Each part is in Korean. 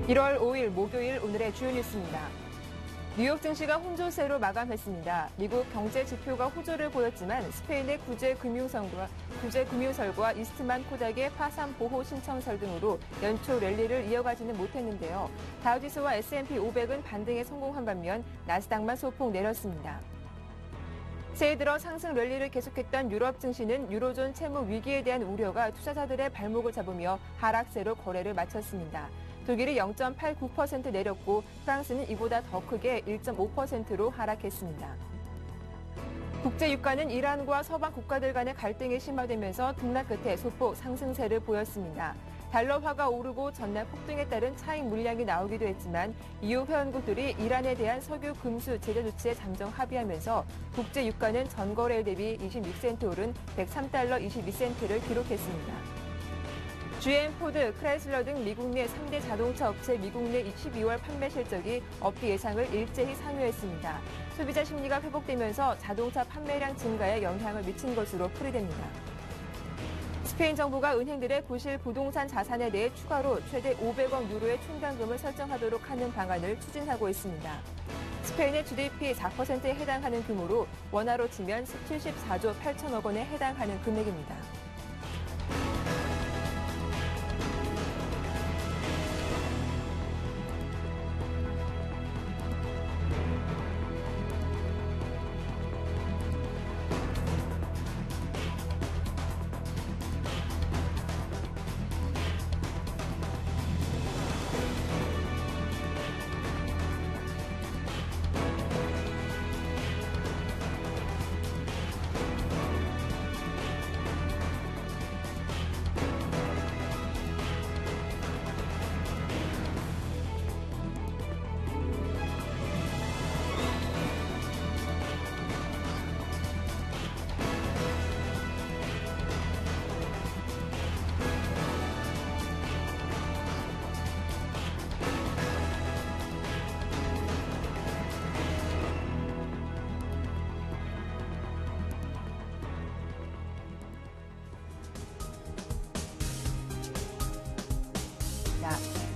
1월 5일 목요일 오늘의 주요 뉴스입니다. 뉴욕 증시가 혼조세로 마감했습니다. 미국 경제 지표가 호조를 보였지만 스페인의 구제 금융설과 이스트만 코닥의 파산 보호 신청설 등으로 연초 랠리를 이어가지는 못했는데요. 다우지수와 S&P 500은 반등에 성공한 반면 나스닥만 소폭 내렸습니다. 새해 들어 상승 랠리를 계속했던 유럽 증시는 유로존 채무 위기에 대한 우려가 투자자들의 발목을 잡으며 하락세로 거래를 마쳤습니다. 독일이 0.89% 내렸고 프랑스는 이보다 더 크게 1.5%로 하락했습니다. 국제 유가는 이란과 서방 국가들 간의 갈등이 심화되면서 등락 끝에 소폭 상승세를 보였습니다. 달러화가 오르고 전날 폭등에 따른 차익 물량이 나오기도 했지만 EU 회원국들이 이란에 대한 석유 금수 제재 조치에 잠정 합의하면서 국제 유가는 전거래일 대비 26센트 오른 103달러 22센트를 기록했습니다. GM, 포드, 크라이슬러 등 미국 내 3대 자동차 업체 미국 내 12월 판매 실적이 업계 예상을 일제히 상회했습니다. 소비자 심리가 회복되면서 자동차 판매량 증가에 영향을 미친 것으로 풀이됩니다. 스페인 정부가 은행들의 구실 부동산 자산에 대해 추가로 최대 500억 유로의 충당금을 설정하도록 하는 방안을 추진하고 있습니다. 스페인의 GDP 4%에 해당하는 규모로 원화로 치면 74조 8천억 원에 해당하는 금액입니다.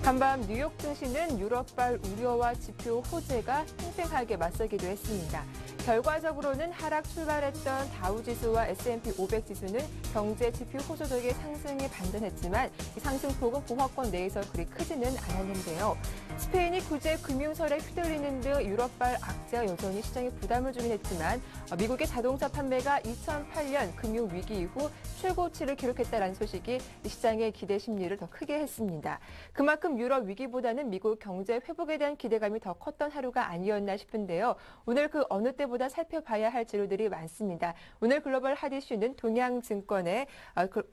한밤 뉴욕 증시는 유럽발 우려와 지표 호재가 팽팽하게 맞서기도 했습니다. 결과적으로는 하락 출발했던 다우지수와 S&P 500 지수는 경제 지표 호조 덕에 상승에 반등했지만 이 상승폭은 보합권 내에서 그리 크지는 않았는데요. 스페인이 구제 금융설에 휘둘리는 등 유럽발 악재가 여전히 시장에 부담을 주긴 했지만 미국의 자동차 판매가 2008년 금융위기 이후 최고치를 기록했다는 소식이 시장의 기대 심리를 더 크게 했습니다. 그만큼 유럽 위기보다는 미국 경제 회복에 대한 기대감이 더 컸던 하루가 아니었나 싶은데요. 오늘 그 어느 때보다 살펴봐야 할 재료들이 많습니다. 오늘 글로벌 핫이슈는 동양증권의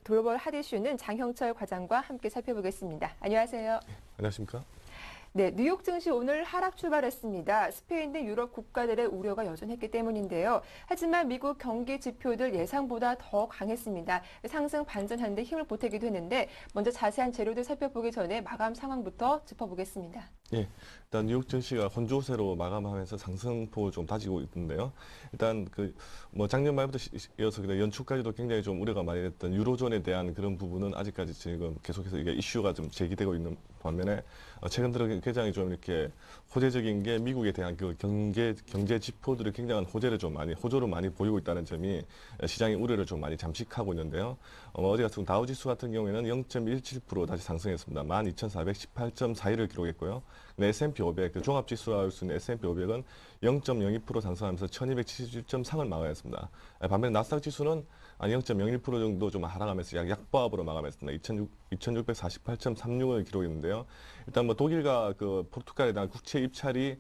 글로벌 핫이슈는 장형철 과장과 함께 살펴보겠습니다. 안녕하세요. 안녕하십니까? 네, 뉴욕 증시 오늘 하락 출발했습니다. 스페인 등 유럽 국가들의 우려가 여전했기 때문인데요. 하지만 미국 경기 지표들 예상보다 더 강했습니다. 상승 반전하는 데 힘을 보태기도 했는데 먼저 자세한 재료들 살펴보기 전에 마감 상황부터 짚어보겠습니다. 예, 일단 뉴욕 증시가 혼조세로 마감하면서 상승폭을 좀 다지고 있는데요. 일단 작년 말부터 이어서 연초까지도 굉장히 좀 우려가 많이 됐던 유로존에 대한 그런 부분은 아직까지 지금 계속해서 이게 이슈가 좀 제기되고 있는 반면에 최근 들어 굉장히 좀 이렇게 호재적인 게 미국에 대한 그 경제 지표들이 굉장한 호조를 많이 보이고 있다는 점이 시장의 우려를 좀 많이 잠식하고 있는데요. 어제 같은 다우지수 같은 경우에는 0.17% 다시 상승했습니다. 12,418.41을 기록했고요. S&P 500, 종합지수라 할 수 있는 S&P 500은 0.02% 상승하면서 1277.3을 마감했습니다. 반면에 나스닥 지수는 0.01% 정도 좀 하락하면서 약보합으로 마감했습니다. 2648.36을 기록했는데요. 일단 독일과 포르투갈에 대한 국채 입찰이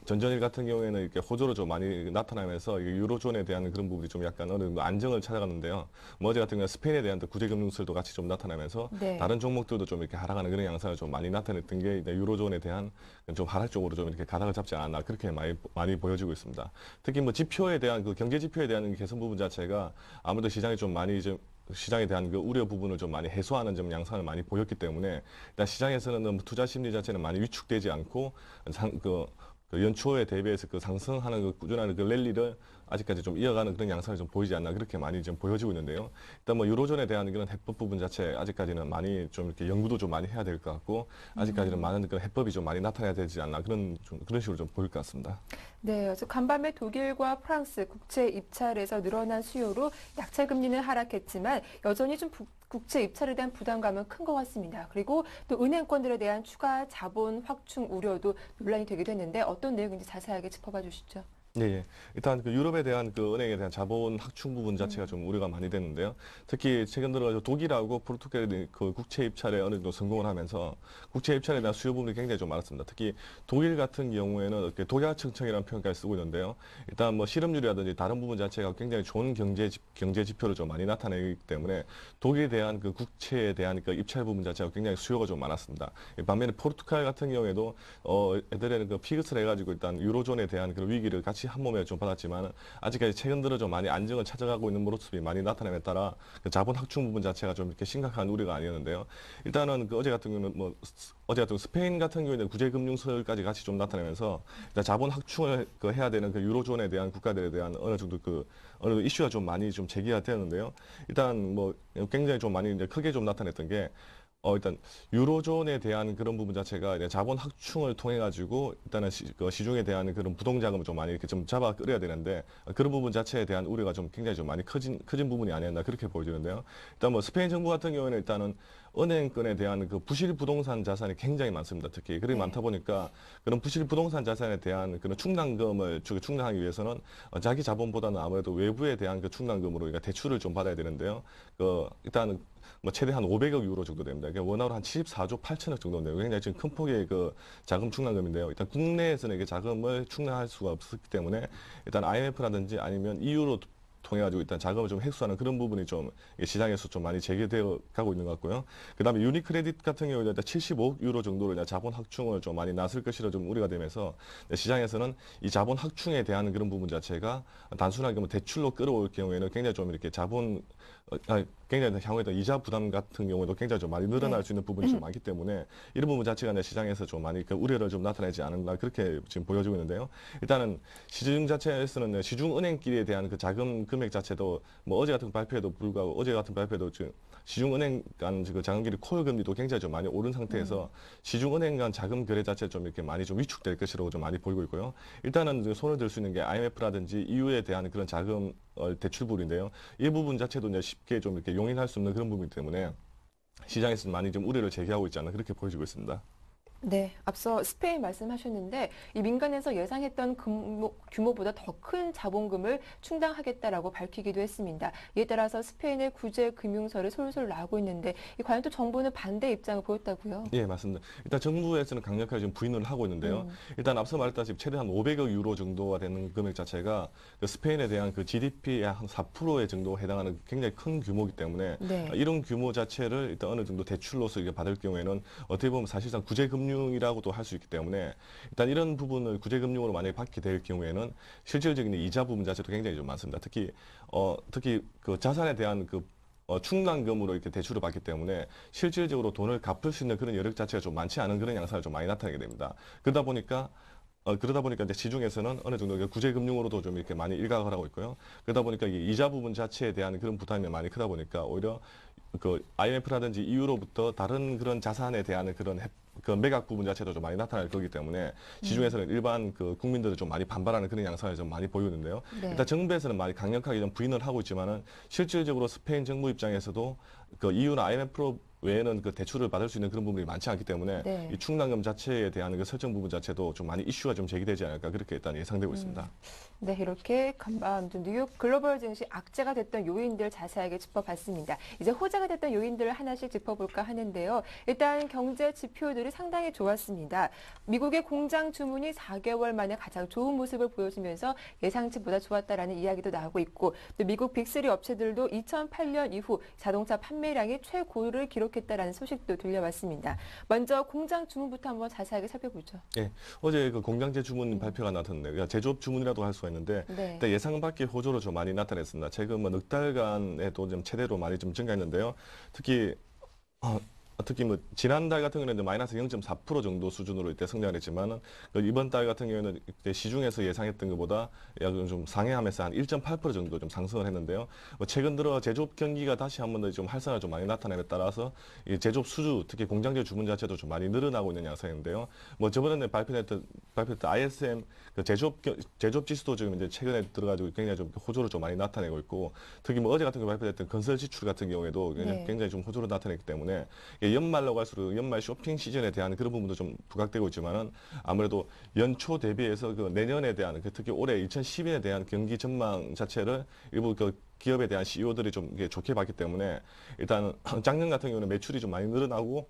전전일 같은 경우에는 이렇게 호조로 좀 많이 나타나면서 유로존에 대한 그런 부분이 좀 약간 어느 정도 안정을 찾아갔는데요. 어제 같은 경우는 스페인에 대한 구제금융설도 같이 좀 나타나면서 네. 다른 종목들도 좀 이렇게 하락하는 그런 양상을 좀 많이 나타냈던 게 유로존에 대한 좀 하락 쪽으로 좀 이렇게 가닥을 잡지 않았나 그렇게 많이 보여지고 있습니다. 특히 지표에 대한 경제 지표에 대한 개선 부분 자체가 아무래도 시장에 대한 우려 부분을 좀 많이 해소하는 좀 양상을 많이 보였기 때문에 일단 시장에서는 투자 심리 자체는 많이 위축되지 않고 그 연초에 대비해서 그 상승하는 그 꾸준한 그 랠리를 아직까지 좀 이어가는 그런 양상이 좀 보이지 않나 그렇게 많이 좀 보여지고 있는데요. 일단 뭐 유로존에 대한 그런 해법 부분 자체 아직까지는 많이 좀 이렇게 연구도 좀 많이 해야 될 것 같고 아직까지는 많은 그런 해법이 좀 많이 나타나야 되지 않나 그런 식으로 좀 보일 것 같습니다. 네, 그래서 간밤에 독일과 프랑스 국채 입찰에서 늘어난 수요로 약차 금리는 하락했지만 여전히 좀 국채 입찰에 대한 부담감은 큰 것 같습니다. 그리고 또 은행권들에 대한 추가 자본 확충 우려도 논란이 되기도 했는데 어떤 내용인지 자세하게 짚어봐 주시죠. 예, 예. 일단 그 유럽에 대한 그 은행에 대한 자본 확충 부분 자체가 좀 우려가 많이 되는데요. 특히 최근 들어 독일하고 포르투갈이 그 국채 입찰에 어느 정도 성공을 하면서 국채 입찰에 대한 수요 부분이 굉장히 좀 많았습니다. 특히 독일 같은 경우에는 이렇게 독야층층이라는 표현까지 쓰고 있는데요. 일단 뭐 실업률이라든지 다른 부분 자체가 굉장히 좋은 경제 지표를 좀 많이 나타내기 때문에 독일에 대한 그 국채에 대한 그 입찰 부분 자체가 굉장히 수요가 좀 많았습니다. 반면에 포르투갈 같은 경우에도 애들에는 그 피그스를 해가지고 일단 유로존에 대한 그런 위기를 같이 한 몸에 좀 받았지만 아직까지 최근 들어 좀 많이 안정을 찾아가고 있는 모습이 많이 나타남에 따라 그 자본 확충 부분 자체가 좀 이렇게 심각한 우려가 아니었는데요. 일단은 그 어제 같은 경우는 스페인 같은 경우에는 구제금융설까지 같이 좀 나타나면서 일단 자본 확충을 그 해야 되는 그 유로존에 대한 국가들에 대한 어느 정도 이슈가 좀 많이 좀 제기가 되었는데요. 일단 뭐 굉장히 좀 많이 이제 크게 좀 나타냈던 게 일단 유로존에 대한 그런 부분 자체가 이제 자본 확충을 통해 가지고 일단은 시중에 대한 그런 부동 자금을 좀 많이 이렇게 좀 잡아 끌어야 되는데 그런 부분 자체에 대한 우려가 좀 굉장히 좀 많이 커진 부분이 아니었나 그렇게 보여지는데요. 일단 뭐 스페인 정부 같은 경우에는 일단은 은행권에 대한 그 부실 부동산 자산이 굉장히 많습니다. 특히 그렇게 많다 보니까 그런 부실 부동산 자산에 대한 그런 충당금을 충당하기 위해서는 자기 자본보다는 아무래도 외부에 대한 그 충당금으로 그러니까 대출을 좀 받아야 되는데요. 일단은 뭐 최대 한 500억 유로 정도 됩니다. 그러니까 원화로 한 74조 8천억 정도 돼요. 굉장히 지금 큰 폭의 그 자금 충당금인데요. 일단 국내에서는 이게 자금을 충당할 수가 없었기 때문에 일단 IMF라든지 아니면 EU로 통해 가지고 일단 자금을 좀 회수하는 그런 부분이 좀 시장에서 좀 많이 제기되어 가고 있는 것 같고요. 그다음에 유니크레딧 같은 경우에는 일단 75억 유로 정도로 자본 확충을 좀 많이 나설 것이라 좀 우려가 되면서 시장에서는 이 자본 확충에 대한 그런 부분 자체가 단순하게 뭐 대출로 끌어올 경우에는 굉장히 좀 이렇게 굉장히 향후에 이자 부담 같은 경우에도 굉장히 좀 많이 늘어날 수 있는 부분이 좀 많기 때문에 이런 부분 자체가 시장에서 좀 많이 그 우려를 좀 나타내지 않았나 그렇게 지금 보여지고 있는데요. 일단은 시중 자체에서는 시중 은행끼리에 대한 그 자금 금액 자체도 뭐 어제 같은 발표에도 불구하고 어제 같은 발표도 지금 시중 은행 간 그 자금끼리 콜 금리도 굉장히 좀 많이 오른 상태에서 시중 은행 간 자금 거래 자체 좀 이렇게 많이 좀 위축될 것이라고 좀 많이 보이고 있고요. 일단은 손을 들 수 있는 게 IMF라든지 EU에 대한 그런 자금 대출불인데요. 이 부분 자체도 이제 쉽게 좀 이렇게 용인할 수 없는 그런 부분이기 때문에 시장에서 많이 좀 우려를 제기하고 있지 않나 그렇게 보여지고 있습니다. 네, 앞서 스페인 말씀하셨는데 이 민간에서 예상했던 규모보다 더 큰 자본금을 충당하겠다라고 밝히기도 했습니다. 이에 따라서 스페인의 구제 금융설이 솔솔 나오고 있는데 과연 또 정부는 반대 입장을 보였다고요? 예, 맞습니다. 일단 정부에서는 강력하게 지금 부인을 하고 있는데요. 일단 앞서 말했다시피 최대한 500억 유로 정도가 되는 금액 자체가 그 스페인에 대한 그 GDP의 한 4%에 정도 해당하는 굉장히 큰 규모이기 때문에 이런 규모 자체를 일단 어느 정도 대출로서 이게 받을 경우에는 어떻게 보면 사실상 구제 금융이라고도 할 수 있기 때문에 일단 이런 부분을 구제 금융으로 만약에 받게 될 경우에는 실질적인 이자 부분 자체도 굉장히 좀 많습니다. 특히 그 자산에 대한 충당금으로 이렇게 대출을 받기 때문에 실질적으로 돈을 갚을 수 있는 그런 여력 자체가 좀 많지 않은 그런 양상을 좀 많이 나타내게 됩니다. 그러다 보니까 이제 시중에서는 어느 정도 구제 금융으로도 좀 이렇게 많이 일각을 하고 있고요. 그러다 보니까 이 이자 부분 자체에 대한 그런 부담이 많이 크다 보니까 오히려 그 IMF라든지 EU로부터 다른 그런 자산에 대한 그 매각 부분 자체도 좀 많이 나타날 거기 때문에 시중에서는 일반 그 국민들을 좀 많이 반발하는 그런 양상을 좀 많이 보이는데요. 일단 정부에서는 많이 강력하게 좀 부인을 하고 있지만은 실질적으로 스페인 정부 입장에서도 그 EU나 IMF 외에는 그 대출을 받을 수 있는 그런 부분이 많지 않기 때문에 이 충당금 자체에 대한 그 설정 부분 자체도 좀 많이 이슈가 좀 제기되지 않을까 그렇게 일단 예상되고 있습니다. 네, 이렇게 간밤 뉴욕 글로벌 증시 악재가 됐던 요인들 자세하게 짚어봤습니다. 이제 호재가 됐던 요인들을 하나씩 짚어볼까 하는데요. 일단 경제 지표들이 상당히 좋았습니다. 미국의 공장 주문이 4개월 만에 가장 좋은 모습을 보여주면서 예상치보다 좋았다라는 이야기도 나오고 있고 또 미국 빅3 업체들도 2008년 이후 자동차 판매량이 최고를 기록했다라는 소식도 들려왔습니다. 먼저 공장 주문부터 한번 자세하게 살펴보죠. 네, 어제 그 공장제 주문 발표가 나왔는데 그러니까 제조업 주문이라도 할 수가 있는데 일단 예상 밖의 호조로 좀 많이 나타냈습니다. 최근 뭐 넉 달간에도 좀 최대로 많이 좀 증가했는데요. 특히 특히 뭐 지난달 같은 경우는 마이너스 0.4% 정도 수준으로 이때 성장을 했지만은 이번 달 같은 경우에는 이때 시중에서 예상했던 것보다 약 좀 상회하면서 한 1.8% 정도 좀 상승을 했는데요. 뭐 최근 들어 제조업 경기가 다시 한 번 더 좀 활성화 좀 많이 나타남에 따라서 이 제조업 수주, 특히 공장제 주문 자체도 좀 많이 늘어나고 있는 양상인데요. 뭐 저번에 발표했던 ISM 그 제조업 지수도 지금 이제 최근에 들어가지고 굉장히 좀 호조를 좀 많이 나타내고 있고, 특히 뭐 어제 같은 경우 발표됐던 건설 지출 같은 경우에도 네. 굉장히 좀 호조를 나타냈기 때문에 연말로 갈수록 연말 쇼핑 시즌에 대한 그런 부분도 좀 부각되고 있지만은 아무래도 연초 대비해서 그 내년에 대한 특히 올해 2012년에 대한 경기 전망 자체를 일부 그 기업에 대한 CEO들이 좀 이게 좋게 봤기 때문에 일단 작년 같은 경우는 매출이 좀 많이 늘어나고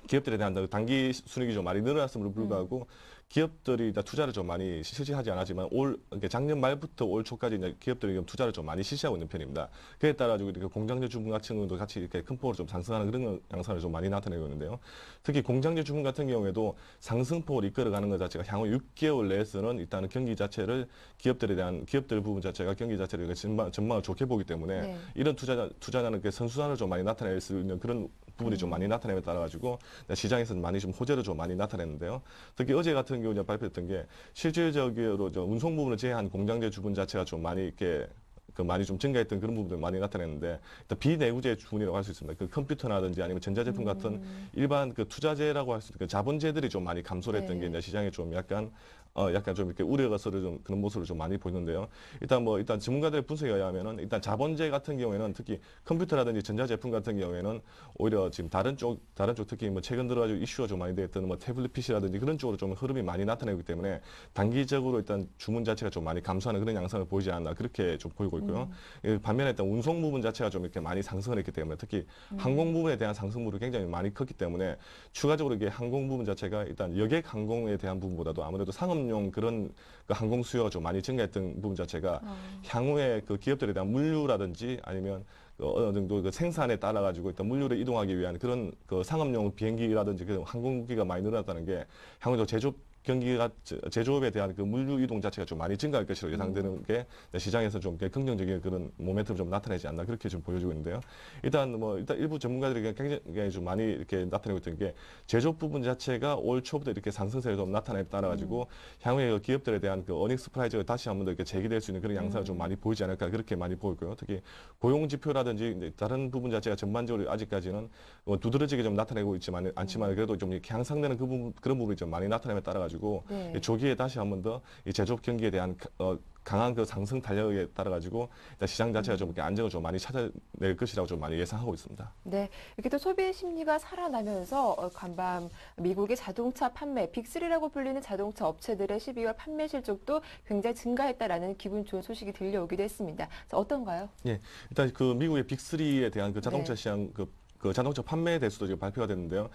기업들에 대한 단기 순이익이 좀 많이 늘어났음에도 불구하고 기업들이 투자를 좀 많이 실시하지 않았지만 그러니까 작년 말부터 올 초까지 이제 기업들이 투자를 좀 많이 실시하고 있는 편입니다. 그에 따라 이렇게 공장제 주문 같은 경우도 같이 이렇게 큰 폭으로 좀 상승하는 그런 양상을 좀 많이 나타내고 있는데요. 특히 공장제 주문 같은 경우에도 상승폭을 이끌어가는 것 자체가 향후 6개월 내에서는 일단은 경기 자체를 기업들 부분 자체가 경기 자체를 전망을 좋게 보기 때문에 네. 이런 투자자는 그 선순환을 좀 많이 나타낼 수 있는 그런 부분이 좀 많이 나타남에 따라 가지고 시장에서 많이 좀 호재를 좀 많이 나타냈는데요. 특히 어제 같은 경우 발표했던 게 실질적으로 운송 부분을 제외한 공장제 주문 자체가 좀 많이 이렇게 많이 좀 증가했던 그런 부분들 많이 나타냈는데, 일단 비내구재 주문이라고 할 수 있습니다. 그 컴퓨터라든지 아니면 전자제품 같은 일반 그 투자재라고 할 수 있는 그 자본재들이 좀 많이 감소를 했던 게 네. 이제 시장에 좀 약간 좀 이렇게 우려가 서로 좀 그런 모습을 좀 많이 보이는데요. 일단 전문가들의 분석에 의하면은 일단 자본재 같은 경우에는 특히 컴퓨터라든지 전자제품 같은 경우에는 오히려 지금 다른 쪽 특히 뭐 최근 들어가지고 이슈가 좀 많이 됐던 뭐 태블릿 PC라든지 그런 쪽으로 좀 흐름이 많이 나타나기 때문에 단기적으로 일단 주문 자체가 좀 많이 감소하는 그런 양상을 보이지 않나 그렇게 좀 보이고 있고요. 반면에 일단 운송 부분 자체가 좀 이렇게 많이 상승을 했기 때문에 특히 항공 부분에 대한 상승률이 굉장히 많이 컸기 때문에 추가적으로 이게 항공 부분 자체가 일단 여객 항공에 대한 부분보다도 아무래도 상업용 그런 그 항공 수요가 좀 많이 증가했던 부분 자체가 향후에 그 기업들에 대한 물류라든지 아니면 어느 정도 그 생산에 따라 가지고 일단 물류를 이동하기 위한 그런 그 상업용 비행기라든지 그 항공기가 많이 늘어났다는 게 향후 제조업에 대한 그 물류 이동 자체가 좀 많이 증가할 것으로 예상되는 게 시장에서 좀 긍정적인 그런 모멘텀을 좀 나타내지 않나 그렇게 좀 보여지고 있는데요. 일단 일부 전문가들이 굉장히 좀 많이 이렇게 나타내고 있던 게 제조업 부분 자체가 올 초부터 이렇게 상승세를 좀 나타내에 따라 가지고 향후에 그 기업들에 대한 그 어닝 스프라이즈가 다시 한번 더 이렇게 재개될 수 있는 그런 양상을 좀 많이 보이지 않을까 그렇게 많이 보이고요. 특히 고용 지표라든지 이제 다른 부분 자체가 전반적으로 아직까지는 두드러지게 좀 나타내고 않지만 그래도 좀 이렇게 향상되는 그런 부분이 좀 많이 나타남에 따라 가지고 네. 조기에 다시 한번 더 이 제조업 경기에 대한 강한 그 상승 탄력에 따라 가지고 시장 자체가 좀 이렇게 안정을 좀 많이 찾아낼 것이라고 좀 많이 예상하고 있습니다. 네, 이렇게 또 소비 심리가 살아나면서 간밤 미국의 자동차 판매, 빅3라고 불리는 자동차 업체들의 12월 판매 실적도 굉장히 증가했다라는 기분 좋은 소식이 들려오기도 했습니다. 자, 어떤가요? 예, 일단 그 미국의 빅3에 대한 그 자동차 네. 시장 그 자동차 판매 대수도 지금 발표가 됐는데요.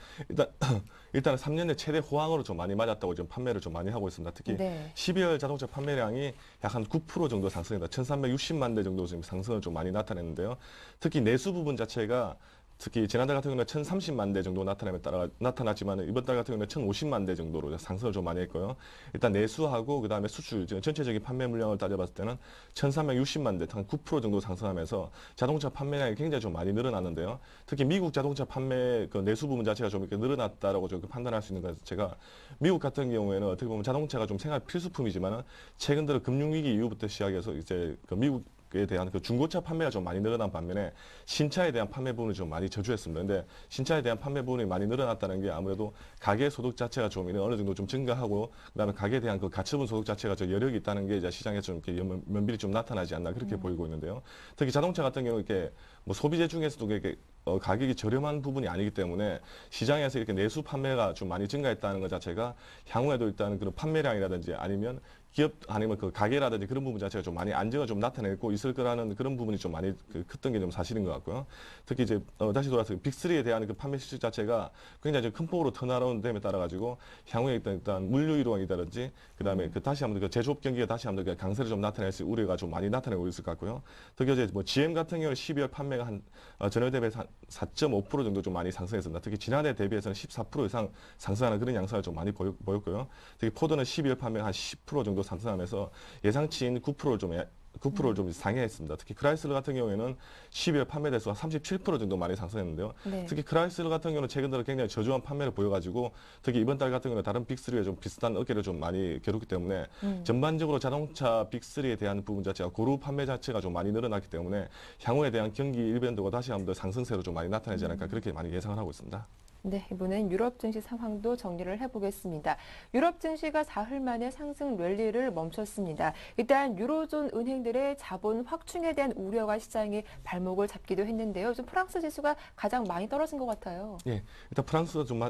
일단 3년의 최대 호황으로 좀 많이 맞았다고 지금 판매를 좀 많이 하고 있습니다. 특히 네. 12월 자동차 판매량이 약 한 9% 정도 상승했다. 1,360만 대 정도 지금 상승을 좀 많이 나타냈는데요. 특히 내수 부분 자체가 특히 지난달 같은 경우는 1,030만 대 정도 나타났지만 이번 달 같은 경우는 1,050만 대 정도로 상승을 좀 많이 했고요. 일단 내수하고 그다음에 수출 전체적인 판매 물량을 따져봤을 때는 1,360만 대, 한 9% 정도 상승하면서 자동차 판매량이 굉장히 좀 많이 늘어났는데요. 특히 미국 자동차 판매 그 내수 부분 자체가 좀 이렇게 늘어났다라고 좀 판단할 수 있는 것 자체가 미국 같은 경우에는 어떻게 보면 자동차가 좀 생활 필수품이지만 최근 들어 금융위기 이후부터 시작해서 이제 그 미국에 대한 그 중고차 판매가 좀 많이 늘어난 반면에 신차에 대한 판매 부분이 좀 많이 저조했습니다. 근데 신차에 대한 판매 부분이 많이 늘어났다는 게 아무래도 가계 소득 자체가 좀 어느 정도 좀 증가하고 그다음에 가계에 대한 그 가처분 소득 자체가 좀 여력이 있다는 게 이제 시장에서 좀 이렇게 면밀히 좀 나타나지 않나 그렇게 보이고 있는데요. 특히 자동차 같은 경우 이렇게 뭐 소비재 중에서도 이렇게 가격이 저렴한 부분이 아니기 때문에 시장에서 이렇게 내수 판매가 좀 많이 증가했다는 것 자체가 향후에도 일단 그런 판매량이라든지 아니면 기업 아니면 그 가게라든지 그런 부분 자체가 좀 많이 안정을 좀 나타내고 있을 거라는 그런 부분이 좀 많이 컸던 게 좀 사실인 것 같고요. 특히 이제 다시 돌아서 빅3에 대한 그 판매 실적 자체가 굉장히 큰 폭으로 턴어라운드됨에 따라 가지고 향후에 일단 물류 이동이라든지 그다음에 다시 한번 그 제조업 경기가 다시 한번 그 강세를 좀 나타낼 수 우려가 좀 많이 나타내고 있을 것 같고요. 특히 이제 뭐 GM 같은 경우는 12월 판매가 한 전월 대비해서 한 4.5% 정도 좀 많이 상승했습니다. 특히 지난해 대비해서는 14% 이상 상승하는 그런 양상을 좀 많이 보였고요. 특히 포드는 12월 판매가 한 10% 정도 상승하면서 예상치인 9%를 좀 9%를 좀 상회했습니다. 특히 크라이슬러 같은 경우에는 12월 판매 대수가 37% 정도 많이 상승했는데요. 네. 특히 크라이슬러 같은 경우는 최근 들어 굉장히 저조한 판매를 보여가지고 특히 이번 달 같은 경우는 다른 빅3에 좀 비슷한 어깨를 좀 많이 겨뤘기 때문에 전반적으로 자동차 빅3에 대한 부분 자체가 고루 판매 자체가 좀 많이 늘어났기 때문에 향후에 대한 경기 일변도가 다시 한번 더 상승세로 좀 많이 나타나지 않을까 그렇게 많이 예상을 하고 있습니다. 네, 이번엔 유럽 증시 상황도 정리를 해보겠습니다. 유럽 증시가 사흘 만에 상승 랠리를 멈췄습니다. 일단 유로존 은행들의 자본 확충에 대한 우려가 시장의 발목을 잡기도 했는데요. 좀 프랑스 지수가 가장 많이 떨어진 것 같아요. 예, 일단 프랑스가 좀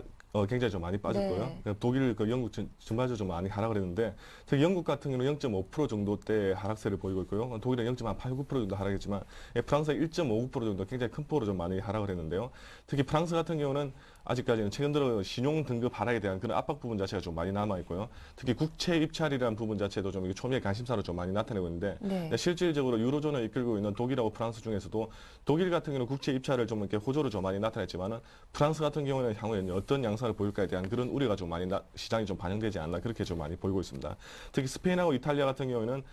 굉장히 좀 많이 빠졌고요. 네. 독일, 영국 전반적으로 좀 많이 하락을 했는데 특히 영국 같은 경우는 0.5% 정도대 하락세를 보이고 있고요. 독일은 0.89% 정도 하락했지만 프랑스가 1.59% 정도 굉장히 큰 폭으로 좀 많이 하락을 했는데요. 특히 프랑스 같은 경우는 아직까지는 최근 들어 신용 등급 하락에 대한 그런 압박 부분 자체가 좀 많이 남아 있고요. 특히 국채 입찰이라는 부분 자체도 좀 초미의 관심사로 좀 많이 나타내고 있는데 네. 실질적으로 유로존을 이끌고 있는 독일하고 프랑스 중에서도 독일 같은 경우는 국채 입찰을 좀 이렇게 호조를 좀 많이 나타냈지만은 프랑스 같은 경우는 향후에 어떤 양상을 보일까에 대한 그런 우려가 좀 많이 시장이 좀 반영되지 않나 그렇게 좀 많이 보이고 있습니다. 특히 스페인하고 이탈리아 같은 경우에는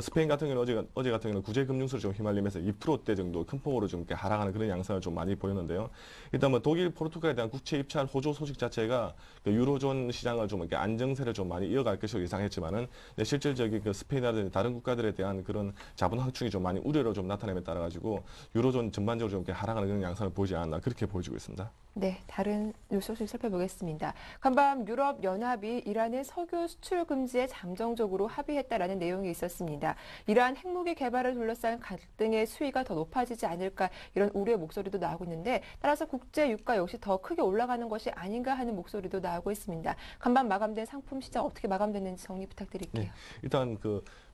스페인 같은 경우는 어제 같은 경우는 구제 금융수를 좀 휘말리면서 2%대 정도 큰 폭으로 좀 이렇게 하락하는 그런 양상을 좀 많이 보였는데요. 일단 뭐 독일, 포르투갈에 대한 국채 입찰 호조 소식 자체가 유로존 시장을 좀 이렇게 안정세를 좀 많이 이어갈 것이라고 예상했지만은 실질적인 스페인이라든지 다른 국가들에 대한 그런 자본 확충이 좀 많이 우려를 좀 나타냄에 따라 가지고 유로존 전반적으로 좀 이렇게 하락하는 그런 양상을 보이지 않나 그렇게 보여지고 있습니다. 네, 다른 뉴스 소식 살펴보겠습니다. 간밤 유럽 연합이 이란의 석유 수출 금지에 잠정적으로 합의했다라는 내용이 있었습니다. 이란 핵무기 개발을 둘러싼 갈등의 수위가 더 높아지지 않을까 이런 우려의 목소리도 나오고 있는데 따라서 국제 유가 역시 더 크게 올라가는 것이 아닌가 하는 목소리도 나오고 있습니다. 간밤 마감된 상품 시장 어떻게 마감됐는지 정리 부탁드릴게요. 네, 일단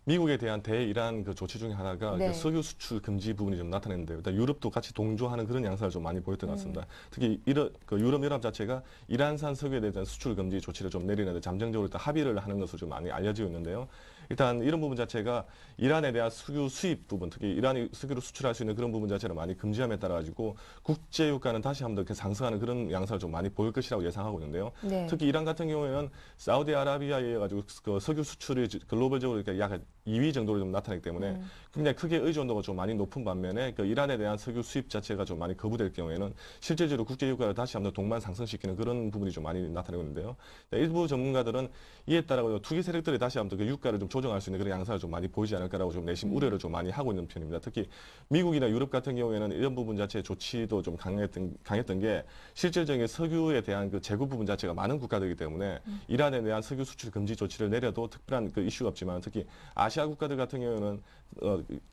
미국에 대한 대이란 조치 중에 하나가 네. 석유 수출 금지 부분이 좀 나타났는데요. 일단 유럽도 같이 동조하는 그런 양상을 좀 많이 보였던 것 같습니다. 특히 유럽 연합 자체가 이란산 석유에 대한 수출 금지 조치를 좀 내리는데 잠정적으로 일단 합의를 하는 것으로 좀 많이 알려지고 있는데요. 일단 이런 부분 자체가 이란에 대한 석유 수입 부분, 특히 이란이 석유를 수출할 수 있는 그런 부분 자체를 많이 금지함에 따라 가지고 국제 유가는 다시 한번 더 상승하는 그런 양상을 좀 많이 보일 것이라고 예상하고 있는데요. 네. 특히 이란 같은 경우에는 사우디아라비아에 의해 가지고 석유 수출이 글로벌적으로 이렇게 약 2위 정도로 좀 나타나기 때문에 굉장히 크게 의존도가 좀 많이 높은 반면에 이란에 대한 석유 수입 자체가 좀 많이 거부될 경우에는 실질적으로 국제 유가를 다시 한번 동반 상승시키는 그런 부분이 좀 많이 나타나고 있는데요. 일부 전문가들은 이에 따라 투기 세력들이 다시 한번 그 유가를 좀 조정할 수 있는 그런 양상을 좀 많이 보이지 않을까라고 좀 내심 우려를 좀 많이 하고 있는 편입니다. 특히 미국이나 유럽 같은 경우에는 이런 부분 자체의 조치도 좀 강했던 게 실질적인 석유에 대한 재고 부분 자체가 많은 국가들이기 때문에 이란에 대한 석유 수출 금지 조치를 내려도 특별한 이슈가 없지만 특히 아시아 국가들 같은 경우에는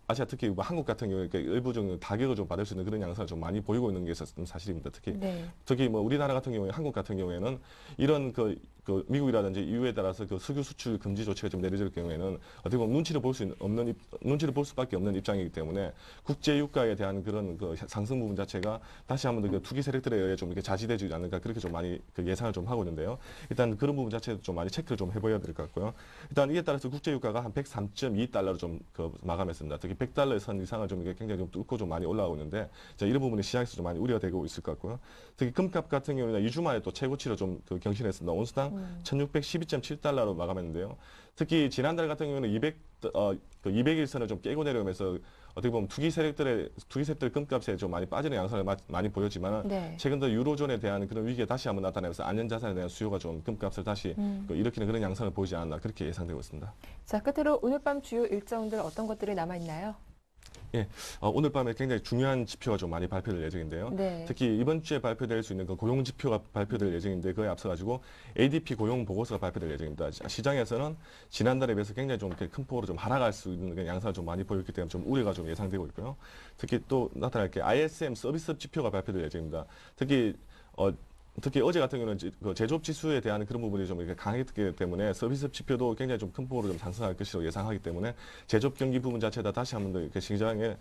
아시아 특히 한국 같은 경우에 일부적인 타격을 좀 받을 수 있는 그런 양상을 좀 많이 보이고 있는 게 사실입니다. 특히 우리나라 같은 경우에 한국 같은 경우에는 이런 미국이라든지 EU에 따라서 석유 수출 금지 조치가 좀 내려질 경우에는 어떻게 보면 눈치를 볼 수밖에 없는 입장이기 때문에 국제 유가에 대한 그런 상승 부분 자체가 다시 한번 더 투기 세력들에 의해 좀 이렇게 자지되지 않을까 그렇게 좀 많이 예상을 좀 하고 있는데요. 일단 그런 부분 자체도 좀 많이 체크를 좀 해봐야 될 것 같고요. 일단 이에 따라서 국제 유가가 한 103.2달러로 좀 마감했습니다. 특히 100달러의 선 이상을 좀 이게 굉장히 좀 뚫고 좀 많이 올라가고 있는데 이런 부분이 시장에서 좀 많이 우려되고 있을 것 같고요. 특히 금값 같은 경우는 2주 만에 또 최고치를 좀 경신했습니다. 온스당 1612.7달러로 마감했는데요. 특히 지난달 같은 경우는 200일선을 좀 깨고 내려오면서 어떻게 보면 투기 세력들 금값에 좀 많이 빠지는 양상을 많이 보였지만 최근 들어 유로존에 대한 그런 위기가 다시 한번 나타나면서 안전자산에 대한 수요가 좀 금값을 다시 일으키는 그런 양상을 보이지 않았나 그렇게 예상되고 있습니다. 자, 끝으로 오늘 밤 주요 일정들 어떤 것들이 남아 있나요? 예, 오늘 밤에 굉장히 중요한 지표가 좀 많이 발표될 예정인데요. 특히 이번 주에 발표될 수 있는 고용 지표가 발표될 예정인데 그에 앞서 가지고 ADP 고용 보고서가 발표될 예정입니다. 시장에서는 지난달에 비해서 굉장히 좀 큰 폭으로 좀 하락할 수 있는 양상을 좀 많이 보였기 때문에 좀 우려가 좀 예상되고 있고요. 특히 또 나타날 게 ISM 서비스 지표가 발표될 예정입니다. 특히 어제 같은 경우는 제조업 지수에 대한 그런 부분이 좀 이렇게 강했기 때문에 서비스 지표도 굉장히 좀 큰 폭으로 좀 상승할 것이라고 예상하기 때문에 제조업 경기 부분 자체다 다시 한번 더 이렇게 시장의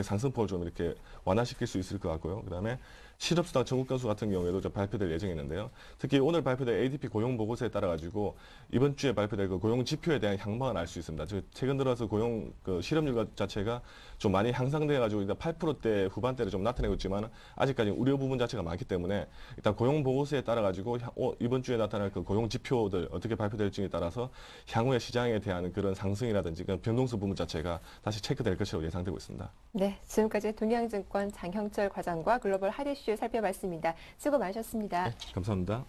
상승폭을 좀 이렇게 완화시킬 수 있을 것 같고요. 그다음에 실업수당 청구 건수 같은 경우에도 좀 발표될 예정이있는데요. 특히 오늘 발표된 ADP 고용 보고서에 따라 가지고 이번 주에 발표될 그 고용 지표에 대한 향방을 알 수 있습니다. 즉 최근 들어서 고용 그 실업률 자체가 좀 많이 향상돼 가지고 일단 8%대 후반대를 좀 나타내고 있지만 아직까지 우려 부분 자체가 많기 때문에 일단 고용 보고서에 따라 가지고 이번 주에 나타날 그 고용 지표들 어떻게 발표될지에 따라서 향후의 시장에 대한 그런 상승이라든지 그런 변동성 부분 자체가 다시 체크될 것으로 예상되고 있습니다. 네, 지금까지 동양증권 장형철 과장과 글로벌 핫 이슈 살펴봤습니다. 수고 많으셨습니다. 네, 감사합니다.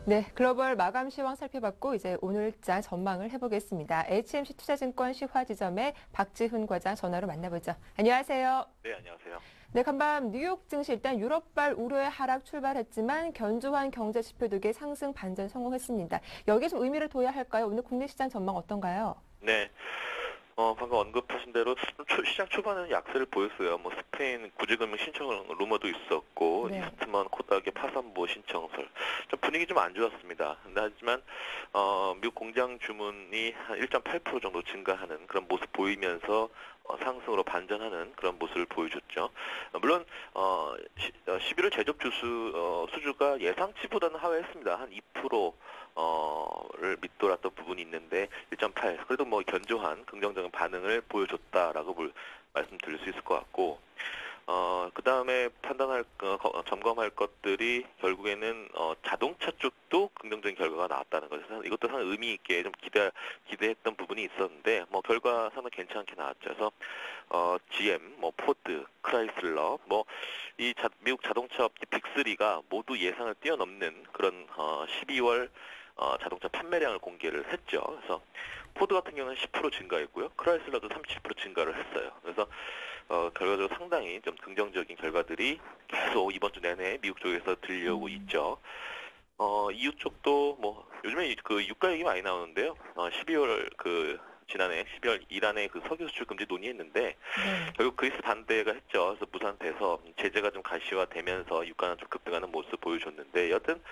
네, 글로벌 마감 시황 살펴봤고 이제 오늘자 전망을 해보겠습니다. HMC 투자증권 시화지점의 박지훈 과장 전화로 만나보죠. 안녕하세요. 네, 안녕하세요. 네, 간밤 뉴욕 증시 일단 유럽발 우려의 하락 출발했지만 견조한 경제 지표 덕에 상승 반전 성공했습니다. 여기에 좀 의미를 둬야 할까요? 오늘 국내 시장 전망 어떤가요? 네. 방금 언급하신 대로 시장 초반에는 약세를 보였어요. 뭐 스페인 구제금융 신청 루머도 있었고, 네. 이스트먼 코닥의 파산보 신청설. 좀 분위기 좀 안 좋았습니다. 하지만 미국 공장 주문이 한 1.8% 정도 증가하는 그런 모습 보이면서 상승으로 반전하는 그런 모습을 보여줬죠. 물론 11월 제조업 수주가 예상치보다는 하회했습니다. 한 2%를 밑돌았던 부분이 있는데 1.8. 그래도 뭐 견조한 긍정적인 반응을 보여줬다라고 말씀드릴 수 있을 것 같고, 그 다음에 점검할 것들이 결국에는 자동차 쪽도 긍정적인 결과가 나왔다는 거죠. 이것도 상당히 의미 있게 좀 기대했던 부분이 있었는데, 뭐 결과 상당히 괜찮게 나왔죠. 그래서 GM, 뭐 포드, 크라이슬러, 뭐 이 미국 자동차 업계 빅3가 모두 예상을 뛰어넘는 그런 12월 자동차 판매량을 공개를 했죠. 그래서 포드 같은 경우는 10% 증가했고요. 크라이슬러도 37% 증가를 했어요. 그래서 결과적으로 상당히 좀 긍정적인 결과들이 계속 이번 주 내내 미국 쪽에서 들려오고 있죠. EU 쪽도 뭐 요즘에 그 유가 얘기 많이 나오는데요. 12월 지난해 12월 이란의 그 석유 수출 금지 논의했는데 네. 결국 그리스 반대가 했죠. 그래서 무산돼서 제재가 좀 가시화되면서 유가는 좀 급등하는 모습 보여줬는데 여튼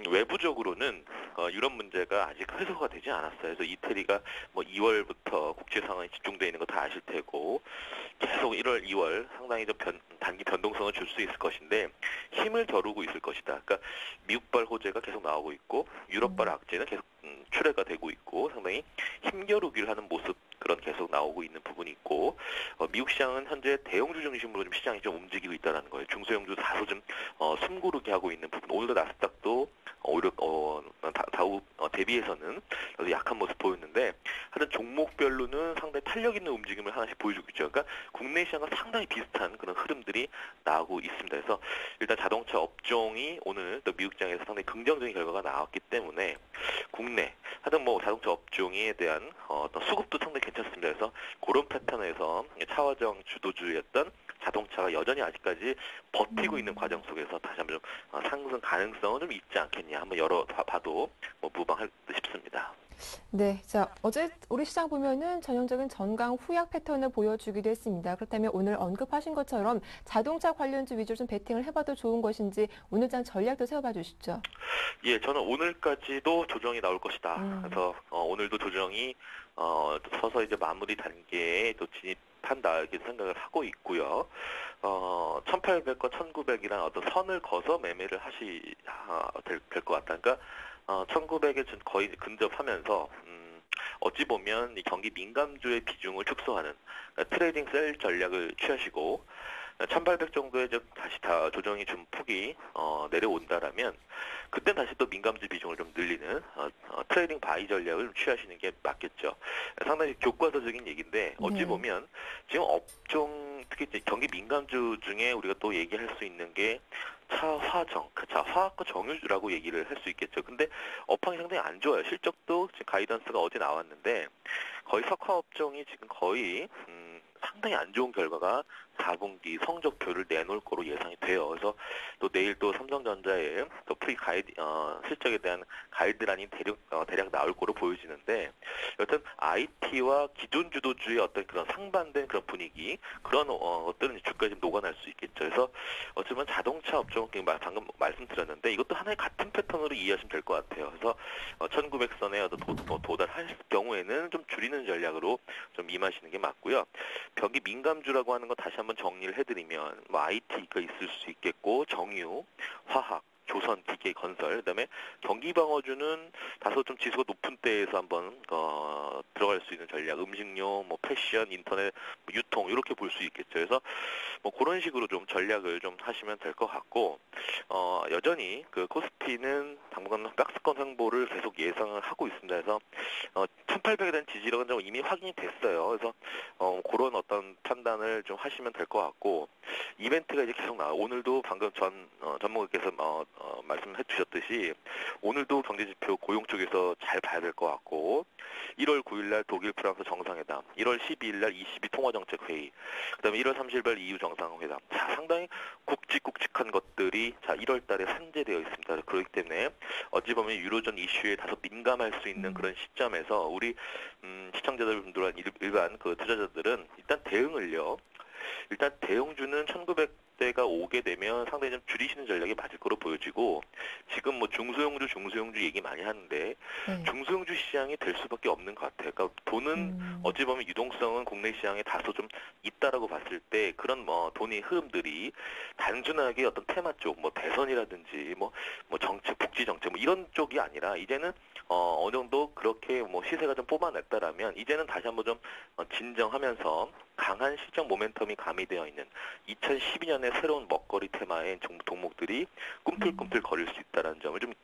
외부적으로는 유럽 문제가 아직 해소가 되지 않았어요. 그래서 이태리가 뭐 2월부터 국제 상황이 집중되어 있는 거 다 아실 테고 계속 1월, 2월 상당히 좀 단기 변동성을 줄 수 있을 것인데 힘을 겨루고 있을 것이다. 그러니까 미국발 호재가 계속 나오고 있고 유럽발 악재는 계속 출회가 되고 있고 상당히 힘겨루기를 하는 모습 그런 계속 나오고 있는 부분이 있고 미국 시장은 현재 대형주 중심으로 좀 시장이 좀 움직이고 있다는 거예요. 중소형주 다소 좀 숨고르게 하고 있는 부분. 오늘도 나스닥도 오히려 다우 대비해서는 약한 모습 보였는데 하여튼 종목별로는 상당히 탄력 있는 움직임을 하나씩 보여주고 있죠. 그러니까 국내 시장과 상당히 비슷한 그런 흐름들이 나오고 있습니다. 그래서 일단 자동차 업종이 오늘 또 미국 시장에서 상당히 긍정적인 결과가 나왔기 때문에 국내 하여튼 뭐 자동차 업종에 대한 어떤 수급도 상당히 괜찮습니다. 그래서 그런 패턴에서 차화정 주도주였던 자동차가 여전히 아직까지 버티고 있는 과정 속에서 다시 한번 좀 상승 가능성은 좀 있지 않겠냐 한번 열어봐도 뭐 무방할 듯 싶습니다. 네, 자, 어제 우리 시장 보면은 전형적인 전강 후약 패턴을 보여주기도 했습니다. 그렇다면 오늘 언급하신 것처럼 자동차 관련주 위주로 좀 베팅을 해봐도 좋은 것인지 오늘 장 전략도 세워봐 주시죠. 예, 저는 오늘까지도 조정이 나올 것이다. 그래서 오늘도 조정이 서서 이제 마무리 단계에 또 진입한다 이렇게 생각을 하고 있고요. 1800과 1900이란 어떤 선을 거서 매매를 될 것 같다. 그러니까 1900에 거의 근접하면서 어찌 보면 이 경기 민감주의 비중을 축소하는 그러니까 트레이딩 셀 전략을 취하시고 1800 정도에 다시 다 조정이 좀 폭이 내려온다라면 그때 다시 또 민감주 비중을 좀 늘리는 트레이딩 바이 전략을 좀 취하시는 게 맞겠죠. 상당히 교과서적인 얘기인데 어찌 네. 보면 지금 업종 특히 이제 경기 민감주 중에 우리가 또 얘기할 수 있는 게 차화정, 화학과 정유주라고 얘기를 할 수 있겠죠. 근데 업황이 상당히 안 좋아요. 실적도 지금 가이던스가 어제 나왔는데 거의 석화 업종이 지금 거의 상당히 안 좋은 결과가 4분기 성적표를 내놓을 거로 예상이 돼요. 그래서 또 내일 또 삼성전자의 또 실적에 대한 가이드라인이 대략 나올 거로 보여지는데 여튼 IT와 기존 주도주의 어떤 그런 상반된 그런 분위기 그런 것들은 주가에 좀 녹아날 수 있겠죠. 그래서 어쩌면 자동차 업종 방금 말씀드렸는데 이것도 하나의 같은 패턴으로 이해하시면 될 것 같아요. 그래서 1900선에 도달할 경우에는 좀 줄이는 전략으로 좀 임하시는 게 맞고요. 경기 민감주라고 하는 거 다시 한번 정리를 해드리면 뭐 IT가 있을 수 있겠고 정유, 화학, 조선, 기계, 건설, 그다음에 경기 방어주는 다소 좀 지수가 높은 때에서 한번 들어갈 수 있는 전략, 음식료, 뭐 패션, 인터넷, 뭐 유통 이렇게 볼 수 있겠죠. 그래서 뭐 그런 식으로 좀 전략을 좀 하시면 될 것 같고 여전히 그 코스피는 당분간 박스권 횡보를 계속 예상을 하고 있습니다. 그래서 1800에 대한 지지력은 좀 이미 확인이 됐어요. 그래서 그런 어떤 판단을 좀 하시면 될 것 같고 이벤트가 이제 계속 오늘도 방금 전문가께서 말씀해 주셨듯이 오늘도 경제지표 고용 쪽에서 잘 봐야 될 것 같고 1월 9일날 독일 프랑스 정상회담, 1월 12일날 ECB 통화정책회의, 그다음에 1월 30일 EU 정상회담. 자, 상당히 굵직굵직한 것들이 1월달에 산재되어 있습니다. 그렇기 때문에 어찌 보면 유로존 이슈에 다소 민감할 수 있는 그런 시점에서 우리 시청자들과 일반 그 투자자들은 일단 일단 대형주는 1900대가 오게 되면 상당히 좀 줄이시는 전략이 맞을 거로 보여지고 지금 뭐 중소형주 얘기 많이 하는데 네. 중소형주 시장이 될 수밖에 없는 것 같아요. 그러니까 돈은 어찌 보면 유동성은 국내 시장에 다소 좀 있다라고 봤을 때 그런 돈의 흐름들이 단순하게 어떤 테마 쪽, 뭐 대선이라든지 뭐 정책, 복지 정책 뭐 이런 쪽이 아니라 이제는 어느 정도 그렇게 뭐 시세가 좀 뽑아냈다라면 이제는 다시 한번 좀 진정하면서 강한 시장 모멘텀이 가미되어 있는 2012년의 새로운 먹거리 테마의 종목들이 꿈틀꿈틀 거릴 수 있다는 점을 좀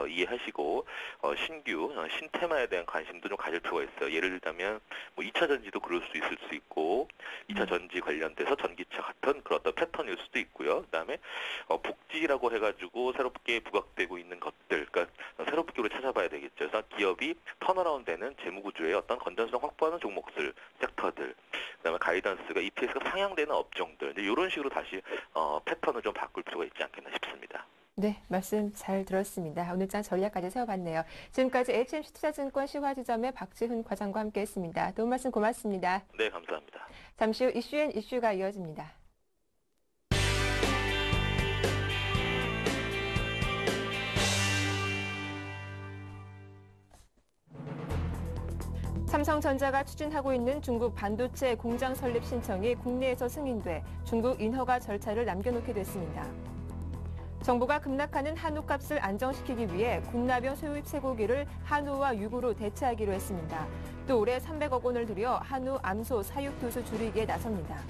이해하시고 신규 신테마에 대한 관심도 좀 가질 필요가 있어요. 예를 들자면 뭐 2차 전지도 그럴 수 있을 수 있고 2차 전지 관련돼서 전기차 같은 그런 어떤 패턴일 수도 있고요. 그다음에 복지라고 해가지고 새롭게 부각되고 있는 것들, 그러니까 새롭게 우리 찾아봐야 되겠죠. 그래서 기업이 턴어라운드되는 재무구조의 어떤 건전성 확보하는 종목들, 섹터들, 그다음에 가이던스가 EPS가 상향되는 업종들, 이런 식으로 다시 패턴을 좀 바꿀 필요가 있지 않겠나 싶습니다. 네, 말씀 잘 들었습니다. 오늘 장 전략까지 세워봤네요. 지금까지 HMC 투자증권 시화지점의 박지훈 과장과 함께했습니다. 도움 말씀 고맙습니다. 네, 감사합니다. 잠시 후 이슈가 이어집니다. 삼성전자가 추진하고 있는 중국 반도체 공장 설립 신청이 국내에서 승인돼 중국 인허가 절차를 남겨놓게 됐습니다. 정부가 급락하는 한우 값을 안정시키기 위해 군나병 수입 쇠고기를 한우와 육으로 대체하기로 했습니다. 또 올해 300억 원을 들여 한우, 암소, 사육 두수 줄이기에 나섭니다.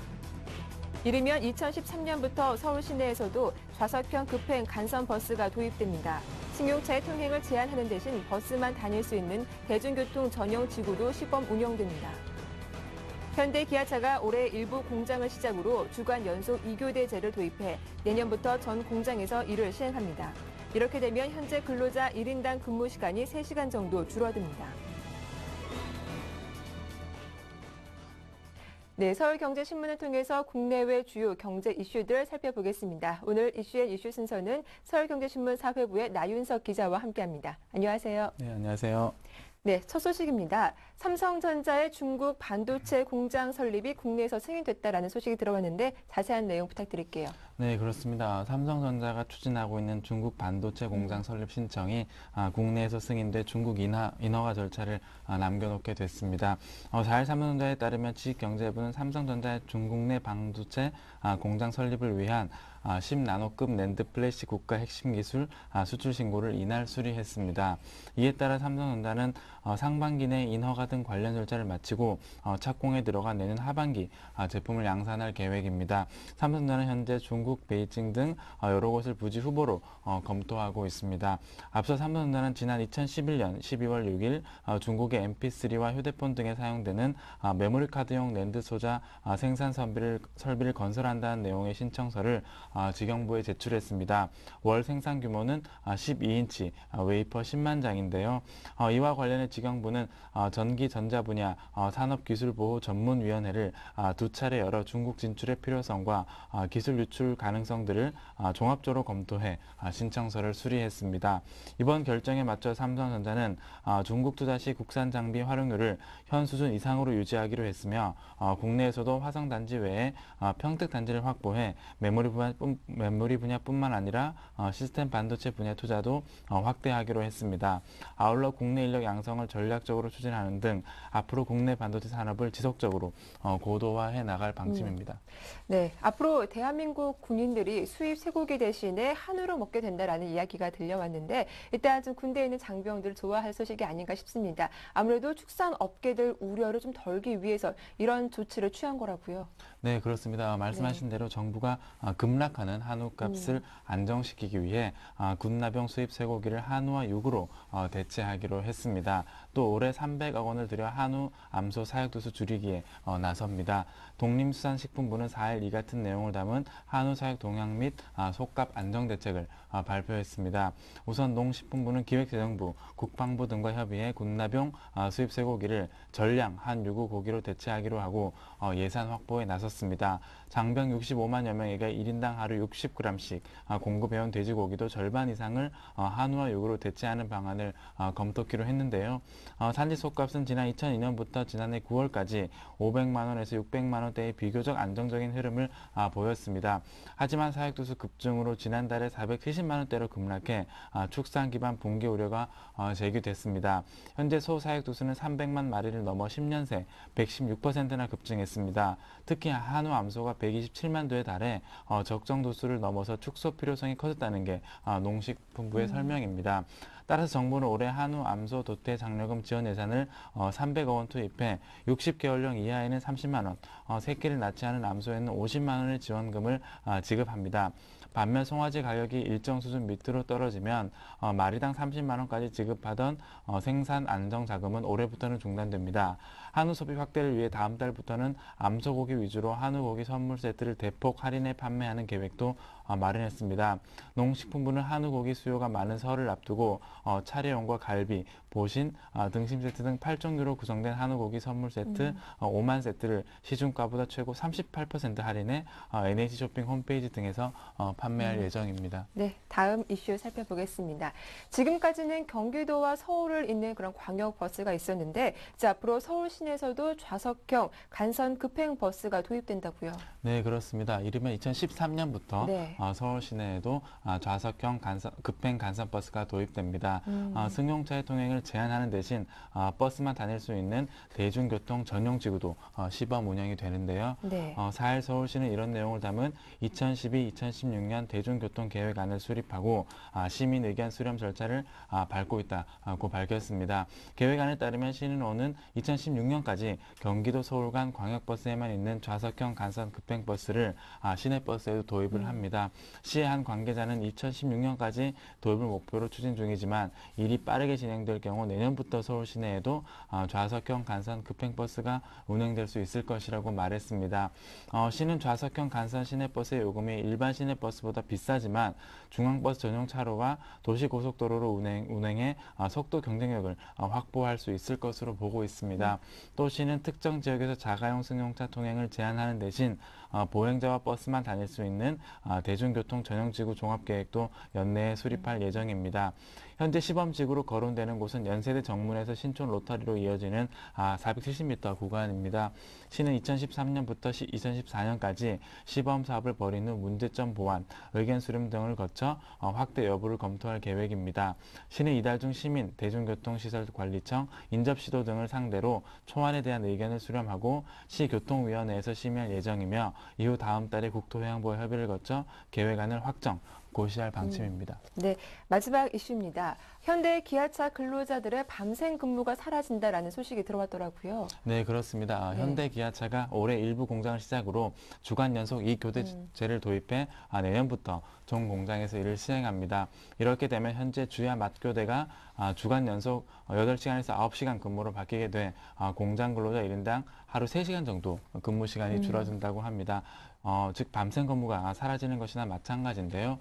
이르면 2013년부터 서울 시내에서도 좌석형 급행 간선 버스가 도입됩니다. 승용차의 통행을 제한하는 대신 버스만 다닐 수 있는 대중교통 전용 지구도 시범 운영됩니다. 현대 기아차가 올해 일부 공장을 시작으로 주간 연속 2교대제를 도입해 내년부터 전 공장에서 이를 시행합니다. 이렇게 되면 현재 근로자 1인당 근무 시간이 3시간 정도 줄어듭니다. 네, 서울경제신문을 통해서 국내외 주요 경제 이슈들 살펴보겠습니다. 오늘 이슈 순서는 서울경제신문 사회부의 나윤석 기자와 함께합니다. 안녕하세요. 네, 안녕하세요. 네, 첫 소식입니다. 삼성전자의 중국 반도체 공장 설립이 국내에서 승인됐다라는 소식이 들어왔는데 자세한 내용 부탁드릴게요. 네, 그렇습니다. 삼성전자가 추진하고 있는 중국 반도체 공장 설립 신청이 국내에서 승인돼 중국 인허가 절차를 남겨놓게 됐습니다. 4일 삼성전자에 따르면 지식경제부는 삼성전자의 중국 내 반도체 공장 설립을 위한 10나노급 낸드 플래시 국가 핵심 기술 수출 신고를 이날 수리했습니다. 이에 따라 삼성전자는 상반기 내 인허가 등 관련 절차를 마치고 착공에 들어간 내년 하반기 제품을 양산할 계획입니다. 삼성전자는 현재 중국, 베이징 등 여러 곳을 부지 후보로 검토하고 있습니다. 앞서 삼성전자는 지난 2011년 12월 6일 중국의 MP3와 휴대폰 등에 사용되는 메모리 카드용 낸드 소자 생산 설비를 건설한다는 내용의 신청서를 지경부에 제출했습니다. 월 생산 규모는 12인치 웨이퍼 10만 장인데요. 이와 관련해 지경부는 전기 전자 분야 산업기술보호전문위원회를 두 차례 열어 중국 진출의 필요성과 기술 유출 가능성들을 종합적으로 검토해 신청서를 수리했습니다. 이번 결정에 맞춰 삼성전자는 중국 투자 시 국산 장비 활용률을 현 수준 이상으로 유지하기로 했으며 국내에서도 화성단지 외에 평택단지를 확보해 메모리 분야뿐만 아니라 시스템 반도체 분야 투자도 확대하기로 했습니다. 아울러 국내 인력 양성을 전략적으로 추진하는 등 앞으로 국내 반도체 산업을 지속적으로 고도화해 나갈 방침입니다. 네, 앞으로 대한민국 군인들이 수입 쇠고기 대신에 한우로 먹게 된다라는 이야기가 들려왔는데 일단 좀 군대에 있는 장병들을 좋아할 소식이 아닌가 싶습니다. 아무래도 축산 업계들 우려를 좀 덜기 위해서 이런 조치를 취한 거라고요. 네, 그렇습니다. 말씀하신 대로 정부가 급락하는 한우 값을 안정시키기 위해 군나병 수입 쇠고기를 한우와 육으로 대체하기로 했습니다. 또 올해 300억 원을 들여 한우 암소 사육두수 줄이기에 나섭니다. 독림수산식품부는 4일 이 같은 내용을 담은 한우 사육 동향 및 속값 안정 대책을 발표했습니다. 우선 농식품부는 기획재정부, 국방부 등과 협의해 군나병 수입 쇠고기를 전량 한 유구 고기로 대체하기로 하고 예산 확보에 나섰습니다. 장병 65만여 명에게 1인당 하루 60g씩 공급해온 돼지고기도 절반 이상을 한우와 육으로 대체하는 방안을 검토키로 했는데요. 산지 속값은 지난 2002년부터 지난해 9월까지 500만 원에서 600만 원대의 비교적 안정적인 흐름을 보였습니다. 하지만 사육두수 급증으로 지난달에 470만 원대로 급락해 축산 기반 붕괴 우려가 제기됐습니다. 현재 소 사육두수는 300만 마리를 넘어 10년 새 116%나 급증했습니다. 특히 한우 암소가 127만 도에 달해 적정 도수를 넘어서 축소 필요성이 커졌다는 게 농식품부의 설명입니다. 따라서 정부는 올해 한우 암소 도태 장려금 지원 예산을 300억 원 투입해 60개월령 이하에는 30만 원, 새끼를 낳지 않은 암소에는 50만 원의 지원금을 지급합니다. 반면 송아지 가격이 일정 수준 밑으로 떨어지면 마리당 30만 원까지 지급하던 생산 안정 자금은 올해부터는 중단됩니다. 한우 소비 확대를 위해 다음 달부터는 암소고기 위주로 한우고기 선물 세트를 대폭 할인해 판매하는 계획도 마련했습니다. 농식품부는 한우고기 수요가 많은 설을 앞두고 차례용과 갈비, 보신, 등심 세트 등 8종류로 구성된 한우고기 선물 세트 5만 세트를 시중가보다 최고 38% 할인해 NH 쇼핑 홈페이지 등에서 판매할 예정입니다. 네, 다음 이슈 살펴보겠습니다. 지금까지는 경기도와 서울을 잇는 그런 광역버스가 있었는데 이제 앞으로 서울 시내에서도 좌석형 간선 급행 버스가 도입된다고요? 네, 그렇습니다. 이르면 2013년부터 네. 서울 시내에도 좌석형 급행 간선 버스가 도입됩니다. 승용차의 통행을 제한하는 대신 버스만 다닐 수 있는 대중교통 전용 지구도 시범 운영이 되는데요. 네. 4일 서울시는 이런 내용을 담은 2012-2016년 대중교통 계획안을 수립하고 시민 의견 수렴 절차를 밟고 있다고 밝혔습니다. 계획안에 따르면 시는 오는 2016년까지 경기도 서울 간 광역버스에만 있는 좌석형 간선 급행버스를 시내버스에도 도입을 합니다. 시의 한 관계자는 2016년까지 도입을 목표로 추진 중이지만 일이 빠르게 진행될 경우 내년부터 서울 시내에도 좌석형 간선 급행버스가 운행될 수 있을 것이라고 말했습니다. 시는 좌석형 간선 시내버스의 요금이 일반 시내버스보다 비싸지만 중앙버스 전용 차로와 도시고속도로로 운행해 속도 경쟁력을 확보할 수 있을 것으로 보고 있습니다. 또 시는 특정 지역에서 자가용 승용차 통행을 제한하는 대신 보행자와 버스만 다닐 수 있는 대중교통 전용지구 종합계획도 연내에 수립할 예정입니다. 현재 시범지구로 거론되는 곳은 연세대 정문에서 신촌 로터리로 이어지는 470m 구간입니다. 시는 2013년부터 2014년까지 시범 사업을 벌인 후 문제점 보완, 의견 수렴 등을 거쳐 확대 여부를 검토할 계획입니다. 시는 이달 중 시민, 대중교통시설관리청, 인접시도 등을 상대로 초안에 대한 의견을 수렴하고 시교통위원회에서 심의할 예정이며 이후 다음 달에 국토해양부와 협의를 거쳐 계획안을 확정, 고시할 방침입니다. 네, 마지막 이슈입니다. 현대 기아차 근로자들의 밤샘 근무가 사라진다라는 소식이 들어왔더라고요. 네, 그렇습니다. 네. 현대 기아차가 올해 일부 공장을 시작으로 주간 연속 2교대제를 도입해 내년부터 전 공장에서 일을 시행합니다. 이렇게 되면 현재 주야 맞교대가 주간 연속 8시간에서 9시간 근무로 바뀌게 돼 공장 근로자 1인당 하루 3시간 정도 근무 시간이 줄어든다고 합니다. 즉 밤샘 근무가 사라지는 것이나 마찬가지인데요.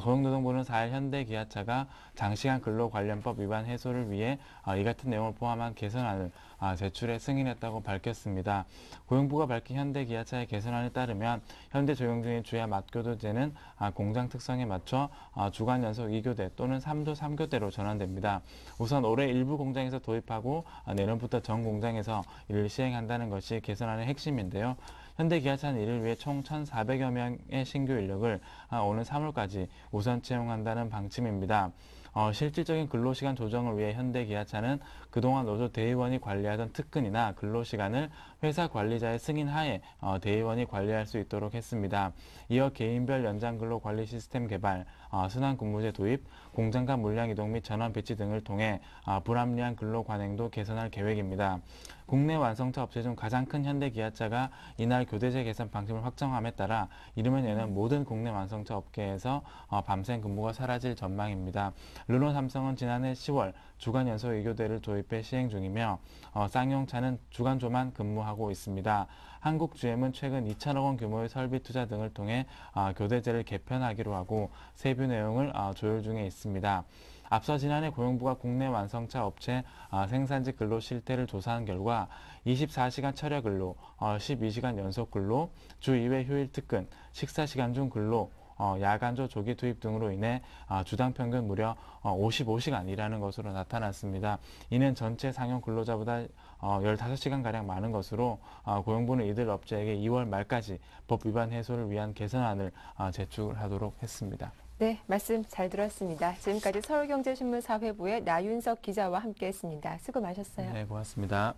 고용노동부는 4일 현대 기아차가 장시간 근로관련법 위반 해소를 위해 이 같은 내용을 포함한 개선안을 제출해 승인했다고 밝혔습니다. 고용부가 밝힌 현대 기아차의 개선안에 따르면 현재 적용 중인 주야 맞교대제는 공장 특성에 맞춰 주간 연속 2교대 또는 3조 3교대로 전환됩니다. 우선 올해 일부 공장에서 도입하고 내년부터 전 공장에서 이를 시행한다는 것이 개선안의 핵심인데요. 현대기아차는 이를 위해 총 1,400여 명의 신규 인력을 오는 3월까지 우선 채용한다는 방침입니다. 실질적인 근로시간 조정을 위해 현대기아차는 그동안 노조 대의원이 관리하던 특근이나 근로시간을 회사 관리자의 승인 하에 대의원이 관리할 수 있도록 했습니다. 이어 개인별 연장근로 관리 시스템 개발, 순환근무제 도입, 공장 간 물량 이동 및 전원 배치 등을 통해 불합리한 근로 관행도 개선할 계획입니다. 국내 완성차 업체 중 가장 큰 현대기아차가 이날 교대제 개선 방침을 확정함에 따라 이르면 내년 모든 국내 완성차 업계에서 밤샘 근무가 사라질 전망입니다. 르노 삼성은 지난해 10월 주간 연속 2교대를 도입해 시행 중이며 쌍용차는 주간조만 근무하고 있습니다. 한국GM은 최근 2천억 원 규모의 설비 투자 등을 통해 교대제를 개편하기로 하고 세부 내용을 조율 중에 있습니다. 앞서 지난해 고용부가 국내 완성차 업체 생산지 근로 실태를 조사한 결과 24시간 철야 근로, 12시간 연속 근로, 주 2회 휴일 특근, 식사 시간 중 근로, 야간조 조기 투입 등으로 인해 주당 평균 무려 55시간 일하는 것으로 나타났습니다. 이는 전체 상용 근로자보다 15시간가량 많은 것으로 고용부는 이들 업체에게 2월 말까지 법 위반 해소를 위한 개선안을 제출하도록 했습니다. 네, 말씀 잘 들었습니다. 지금까지 서울경제신문 사회부의 나윤석 기자와 함께했습니다. 수고 많으셨어요. 네, 고맙습니다.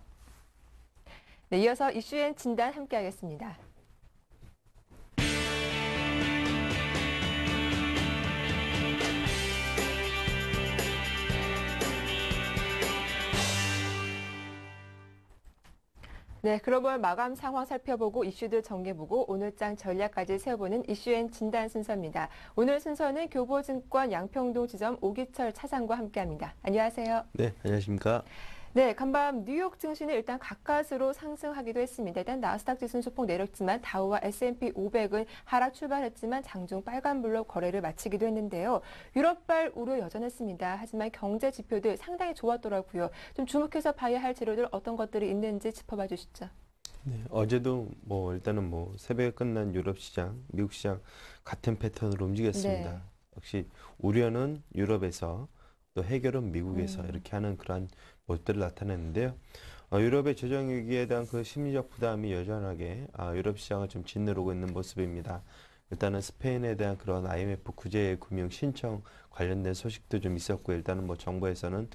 네, 이어서 이슈앤 진단 함께하겠습니다. 네, 글로벌 마감 상황 살펴보고 이슈들 정리해보고 오늘장 전략까지 세워보는 이슈앤 진단 순서입니다. 오늘 순서는 교보증권 양평동 지점 오기철 차장과 함께합니다. 안녕하세요. 네, 안녕하십니까. 네, 간밤 뉴욕 증시는 일단 가까스로 상승하기도 했습니다. 일단 나스닥 지수는 소폭 내렸지만 다우와 S&P 500은 하락 출발했지만 장중 빨간불로 거래를 마치기도 했는데요. 유럽발 우려 여전했습니다. 하지만 경제 지표들 상당히 좋았더라고요. 좀 주목해서 봐야 할 재료들 어떤 것들이 있는지 짚어봐 주시죠. 네, 어제도 일단은 새벽에 끝난 유럽 시장, 미국 시장 같은 패턴으로 움직였습니다. 네. 역시 우려는 유럽에서 또 해결은 미국에서 이렇게 하는 그러한 모습들을 나타냈는데요. 유럽의 재정 위기에 대한 그 심리적 부담이 여전하게 유럽 시장을 좀 짓누르고 있는 모습입니다. 일단은 스페인에 대한 그런 IMF 구제 금융 신청 관련된 소식도 좀 있었고 일단은 정부에서는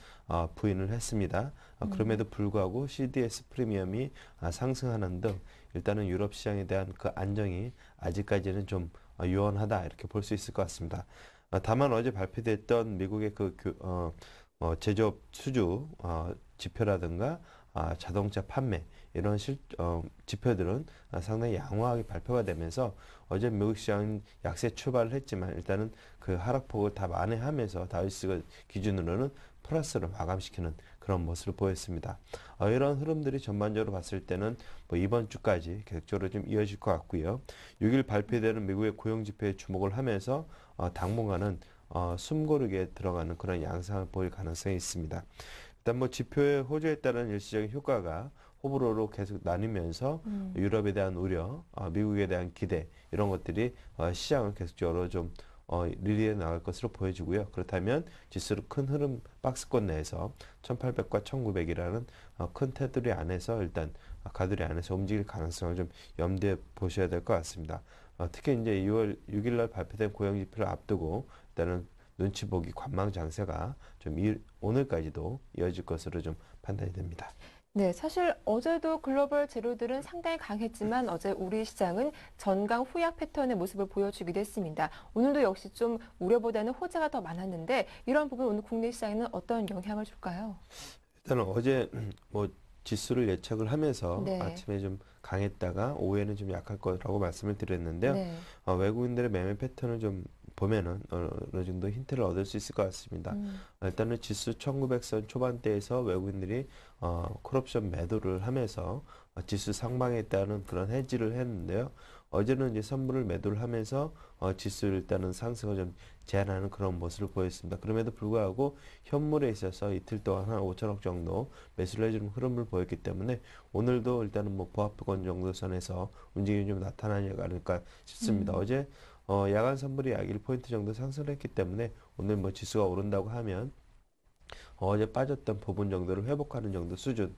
부인을 했습니다. 그럼에도 불구하고 CDS 프리미엄이 상승하는 등 일단은 유럽 시장에 대한 그 안정이 아직까지는 좀 유연하다 이렇게 볼 수 있을 것 같습니다. 다만 어제 발표됐던 미국의 제조업 수주 지표라든가 자동차 판매 이런 지표들은 상당히 양호하게 발표가 되면서 어제 미국 시장은 약세 출발을 했지만 일단은 그 하락폭을 다 만회하면서 다우지수 기준으로는 플러스로 마감시키는 그런 모습을 보였습니다. 이런 흐름들이 전반적으로 봤을 때는 이번 주까지 계속적으로 좀 이어질 것 같고요. 6일 발표되는 미국의 고용 지표에 주목을 하면서 당분간은 숨고르게 들어가는 그런 양상을 보일 가능성이 있습니다. 일단 지표의 호조에 따른 일시적인 효과가 호불호로 계속 나뉘면서 유럽에 대한 우려, 미국에 대한 기대 이런 것들이 시장을 계속적으로 좀 리드해 나갈 것으로 보여지고요. 그렇다면 지수로 큰 흐름 박스권 내에서 1800과 1900이라는 큰 테두리 안에서 일단 가두리 안에서 움직일 가능성을 좀 염두에 보셔야 될 것 같습니다. 특히 이제 2월 6일 날 발표된 고용 지표를 앞두고 일단은 눈치 보기 관망 장세가 좀 오늘까지도 이어질 것으로 좀 판단이 됩니다. 네, 사실 어제도 글로벌 재료들은 상당히 강했지만 어제 우리 시장은 전강 후약 패턴의 모습을 보여주기도 했습니다. 오늘도 역시 좀 우려보다는 호재가 더 많았는데 이런 부분 오늘 국내 시장에는 어떤 영향을 줄까요? 일단은 어제 뭐 지수를 예측을 하면서 네. 아침에 좀 강했다가 오후에는 좀 약할 거라고 말씀을 드렸는데요. 네. 외국인들의 매매 패턴을 좀 보면은 어느 정도 힌트를 얻을 수 있을 것 같습니다. 일단은 지수 1900선 초반대에서 외국인들이 콜옵션 매도를 하면서 지수 상방에 따른 그런 해지를 했는데요. 어제는 이제 선물을 매도를 하면서 지수를 일단은 상승을 좀 제한하는 그런 모습을 보였습니다. 그럼에도 불구하고 현물에 있어서 이틀 동안 한 5천억 정도 매수를 해주는 흐름을 보였기 때문에 오늘도 일단은 뭐 보합권 정도 선에서 움직임이 좀 나타나지 않을까 싶습니다. 어제 야간 선물이 약 1포인트 정도 상승을 했기 때문에 오늘 뭐 지수가 오른다고 하면 어제 빠졌던 부분 정도를 회복하는 정도 수준,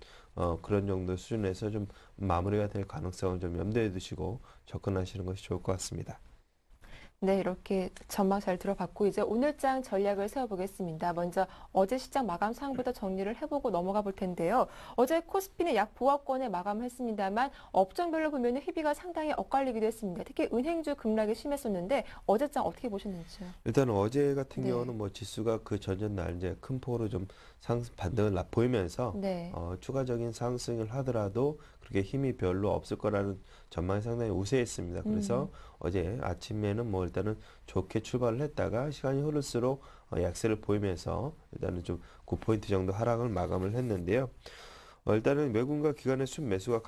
그런 정도 수준에서 좀 마무리가 될 가능성을 좀 염두에 두시고 접근하시는 것이 좋을 것 같습니다. 네, 이렇게 전망 잘 들어봤고 이제 오늘장 전략을 세워보겠습니다. 먼저 어제 시장 마감 상황부터 정리를 해보고 넘어가 볼 텐데요. 어제 코스피는 약 보합권에 마감을 했습니다만 업종별로 보면 희비가 상당히 엇갈리기도 했습니다. 특히 은행주 급락이 심했었는데 어제장 어떻게 보셨는지요? 일단 어제 같은 네. 경우는 뭐 지수가 그 전날 이제 큰 폭으로 좀 반등을 보이면서 네. 추가적인 상승을 하더라도 그렇게 힘이 별로 없을 거라는 전망이 상당히 우세했습니다. 그래서 어제 아침에는 뭐 일단은 좋게 출발을 했다가 시간이 흐를수록 약세를 보이면서 일단은 좀 9포인트 정도 하락을 마감을 했는데요. 일단은 외국인과 기관의 순매수가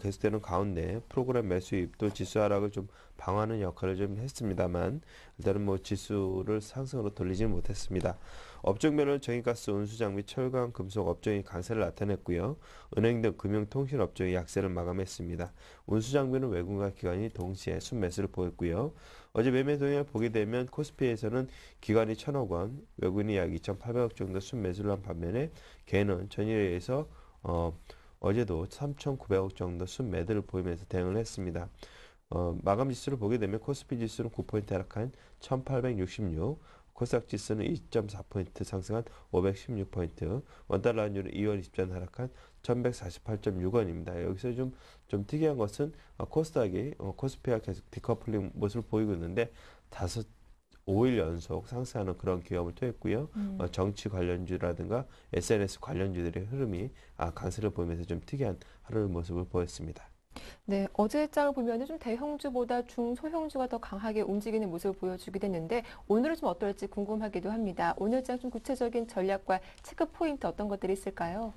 계속되는 가운데 프로그램 매수입도 지수 하락을 좀 방어하는 역할을 좀 했습니다만 일단은 뭐 지수를 상승으로 돌리지는 못했습니다. 업종별로 정유가스, 운수장 및 철강, 금속 업종이 강세를 나타냈고요. 은행 등 금융통신 업종이 약세를 마감했습니다. 운수장비는 외국인과 기관이 동시에 순매수를 보였고요. 어제 매매 동향을 보게 되면 코스피에서는 기관이 1,000억 원, 외국인이 약 2,800억 정도 순매수를 한 반면에 개는 전일에 의해서 어제도 3,900억 정도 순매도를 보이면서 대응을 했습니다. 마감 지수를 보게 되면 코스피 지수는 9포인트 하락한 1866, 코스닥 지수는 2.4포인트 상승한 516포인트, 원달러 환율은 2월 20전 하락한 1148.6원입니다. 여기서 좀 특이한 것은 코스닥이 코스피와 계속 디커플링 모습을 보이고 있는데 5일 연속 상승하는 그런 기업을 토했고요. 정치 관련주라든가 SNS 관련주들의 흐름이 강세를 보이면서 좀 특이한 하루의 모습을 보였습니다. 네, 어제 장을 보면 좀 대형주보다 중소형주가 더 강하게 움직이는 모습을 보여주기도 했는데 오늘은 좀 어떨지 궁금하기도 합니다. 오늘 장 좀 구체적인 전략과 체크 포인트 어떤 것들이 있을까요?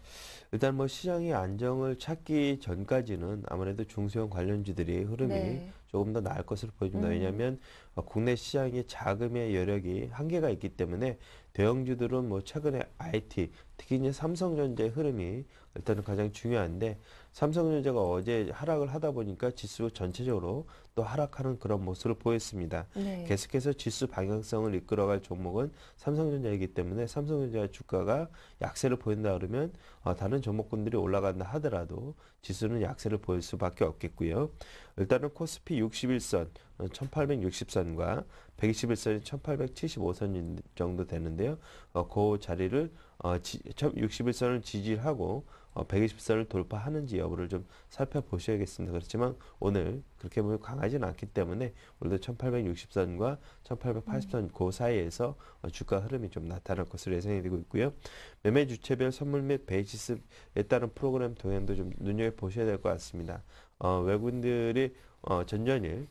일단 뭐 시장이 안정을 찾기 전까지는 아무래도 중소형 관련주들이 흐름이 네. 조금 더 나을 것으로 보여집니다. 왜냐하면 국내 시장의 자금의 여력이 한계가 있기 때문에 대형주들은 뭐 최근에 IT, 특히 이제 삼성전자의 흐름이 일단은 가장 중요한데 삼성전자가 어제 하락을 하다 보니까 지수 전체적으로 또 하락하는 그런 모습을 보였습니다. 네. 계속해서 지수 방향성을 이끌어갈 종목은 삼성전자이기 때문에 삼성전자 주가가 약세를 보인다 그러면 다른 종목군들이 올라간다 하더라도 지수는 약세를 보일 수밖에 없겠고요. 일단은 코스피 61선, 1860선과 121선이 1875선 정도 되는데요. 그 자리를 61선을 지지하고 120선을 돌파하는지 여부를 좀 살펴보셔야겠습니다. 그렇지만 오늘 그렇게 보면 강하지는 않기 때문에 오늘도 1860선과 1880선 그 사이에서 주가 흐름이 좀 나타날 것으로 예상이 되고 있고요. 매매 주체별 선물 및 베이시스에 따른 프로그램 동향도 좀 눈여겨보셔야 될 것 같습니다. 외국인들이 전전일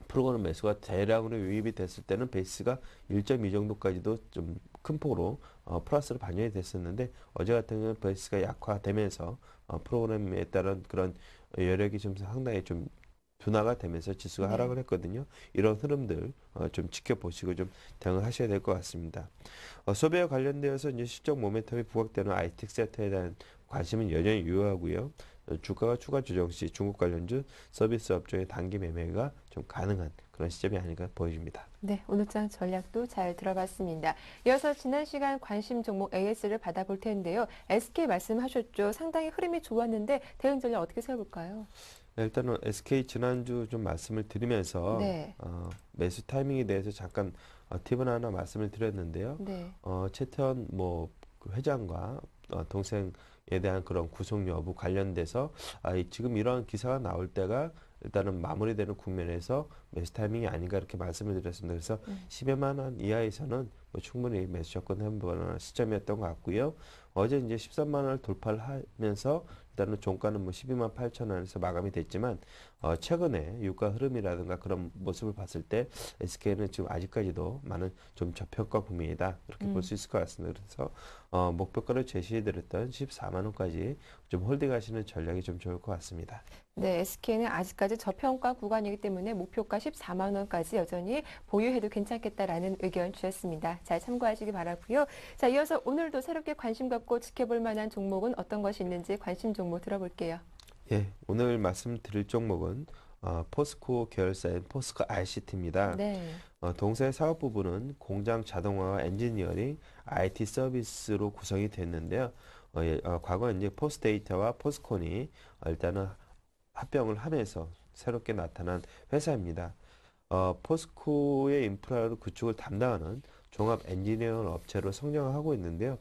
프로그램 매수가 대량으로 유입이 됐을 때는 베이스가 1.2 정도까지도 좀 큰 폭으로 플러스로 반영이 됐었는데 어제 같은 경우는 베이스가 약화되면서 프로그램에 따른 그런 여력이 좀 상당히 좀 둔화가 되면서 지수가 하락을 했거든요. 이런 흐름들 좀 지켜보시고 좀 대응을 하셔야 될 것 같습니다. 소비와 관련되어서 이제 실적 모멘텀이 부각되는 IT 섹터에 대한 관심은 여전히 유효하고요. 주가가 추가 조정 시 중국 관련주 서비스 업종의 단기 매매가 좀 가능한 그런 시점이 아닌가 보여집니다. 네, 오늘장 전략도 잘 들어봤습니다. 이어서 지난 시간 관심 종목 AS를 받아볼 텐데요. SK 말씀하셨죠. 상당히 흐름이 좋았는데 대응 전략 어떻게 세워볼까요? 네, 일단은 SK 지난주 좀 말씀을 드리면서 네. 매수 타이밍에 대해서 잠깐 팁을 하나 말씀을 드렸는데요. 네. 최태원 그 회장과 동생에 대한 그런 구속 여부 관련돼서 지금 이런 기사가 나올 때가 일단은 마무리되는 국면에서 매수 타이밍이 아닌가 이렇게 말씀을 드렸습니다. 그래서 10여만 원 이하에서는 뭐 충분히 매수 접근 해보는 시점이었던 것 같고요. 어제 이제 13만 원을 돌파를 하면서 일단은 종가는 뭐 12만 8천 원에서 마감이 됐지만 최근에 유가 흐름이라든가 그런 모습을 봤을 때 SK는 지금 아직까지도 많은 좀 저평가 구매이다 이렇게 볼 수 있을 것 같습니다. 그래서 목표가를 제시해드렸던 14만 원까지 좀 홀딩하시는 전략이 좀 좋을 것 같습니다. 네, SK는 아직까지 저평가 구간이기 때문에 목표가 14만 원까지 여전히 보유해도 괜찮겠다라는 의견 주셨습니다. 잘 참고하시기 바라고요. 자, 이어서 오늘도 새롭게 관심 갖고 지켜볼 만한 종목은 어떤 것이 있는지 관심 종목 들어볼게요. 예, 오늘 말씀드릴 종목은 포스코 계열사인 포스코 ICT입니다. 네. 동사의 사업 부분은 공장 자동화와 엔지니어링, IT 서비스로 구성이 됐는데요. 과거 이제 포스데이터와 포스콘이 일단은 합병을 하면서 새롭게 나타난 회사입니다. 포스코의 인프라로 구축을 담당하는 종합 엔지니어링 업체로 성장하고 있는데요.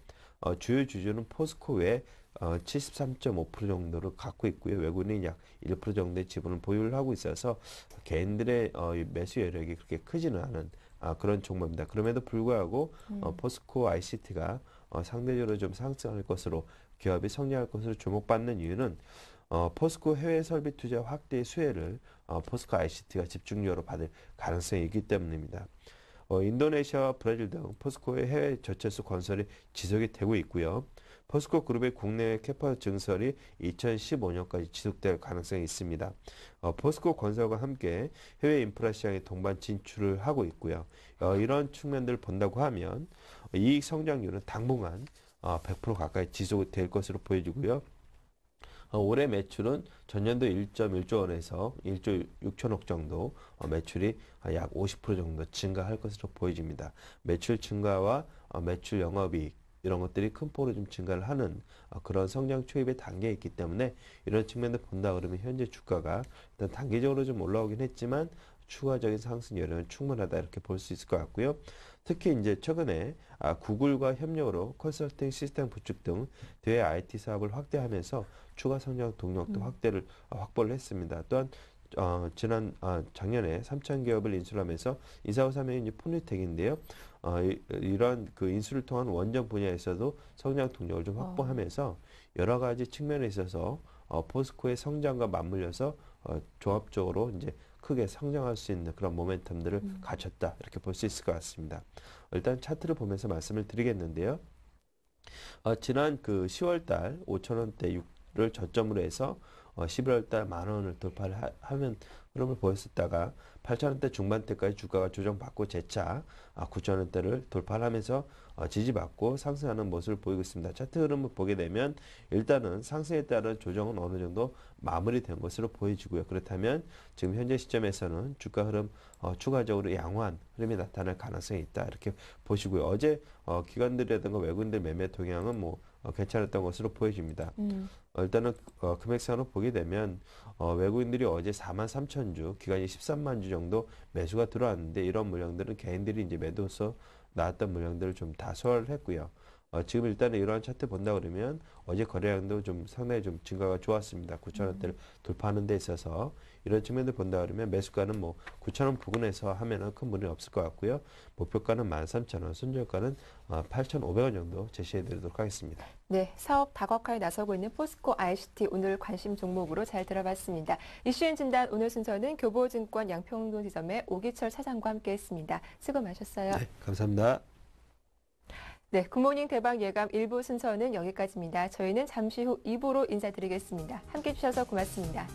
주요 주주는 포스코 외 73.5% 정도를 갖고 있고요. 외국인이 약 1% 정도의 지분을 보유를 하고 있어서 개인들의 매수 여력이 그렇게 크지는 않은 그런 종목입니다. 그럼에도 불구하고 포스코 ICT가 상대적으로 좀 상승할 것으로 기업이 성장할 것으로 주목받는 이유는 포스코 해외 설비 투자 확대의 수혜를 포스코 ICT가 집중적으로 받을 가능성이 있기 때문입니다. 인도네시아와 브라질 등 포스코의 해외 저체수 건설이 지속이 되고 있고요. 포스코 그룹의 국내 캐파 증설이 2015년까지 지속될 가능성이 있습니다. 포스코 건설과 함께 해외 인프라 시장에 동반 진출을 하고 있고요. 이런 측면들을 본다고 하면 이익 성장률은 당분간 100% 가까이 지속될 것으로 보여지고요. 올해 매출은 전년도 1.1조 원에서 1조 6천억 정도 매출이 약 50% 정도 증가할 것으로 보여집니다. 매출 증가와 매출 영업이익 이런 것들이 큰 폭으로 좀 증가를 하는 그런 성장 초입의 단계에 있기 때문에 이런 측면을 본다 그러면 현재 주가가 일단 단기적으로 좀 올라오긴 했지만 추가적인 상승 여력은 충분하다 이렇게 볼 수 있을 것 같고요. 특히 이제 최근에 구글과 협력으로 컨설팅 시스템 구축 등 대외 IT 사업을 확대하면서 추가 성장 동력도 확보를 했습니다. 또한 작년에 3,000기업을 인수하면서 인사후 3명이 이제 폰리텍인데요. 이러한 그 인수를 통한 원전 분야에서도 성장 동력을 좀 확보하면서 여러 가지 측면에 있어서 포스코의 성장과 맞물려서 종합적으로 이제 크게 성장할 수 있는 그런 모멘텀들을 갖췄다 이렇게 볼 수 있을 것 같습니다. 일단 차트를 보면서 말씀을 드리겠는데요. 지난 그 10월달 5,000원대를 저점으로 해서 11월달 10,000원을 돌파를 하면 흐름을 보였었다가 8,000원대 중반대까지 주가가 조정받고 재차 9,000원대를 돌파를 하면서 지지받고 상승하는 모습을 보이고 있습니다. 차트 흐름을 보게 되면 일단은 상승에 따른 조정은 어느 정도 마무리된 것으로 보여지고요. 그렇다면 지금 현재 시점에서는 주가 흐름 추가적으로 양호한 흐름이 나타날 가능성이 있다 이렇게 보시고요. 어제 기관들이라든가 외국인들 매매 동향은 뭐 괜찮았던 것으로 보여집니다. 일단은 금액상으로 보게 되면 외국인들이 어제 43,000주, 기관이 13만 주 정도 매수가 들어왔는데 이런 물량들은 개인들이 이제 매도서 나왔던 물량들을 좀 다 소화를 했고요. 지금 일단은 이러한 차트 본다 그러면 어제 거래량도 좀 상당히 좀 증가가 좋았습니다. 9,000원대를 돌파하는 데 있어서 이런 측면들 본다 그러면 매수가는 뭐 9,000원 부근에서 하면은 큰 무리 없을 것 같고요. 목표가는 13,000원, 손절가는 8,500원 정도 제시해 드리도록 하겠습니다. 네, 사업 다각화에 나서고 있는 포스코 ICT 오늘 관심 종목으로 잘 들어봤습니다. 이슈인 진단 오늘 순서는 교보증권 양평동 지점의 오기철 사장과 함께했습니다. 수고 많으셨어요. 네, 감사합니다. 네, 굿모닝 대박 예감 1부 순서는 여기까지입니다. 저희는 잠시 후 2부로 인사드리겠습니다. 함께해 주셔서 고맙습니다.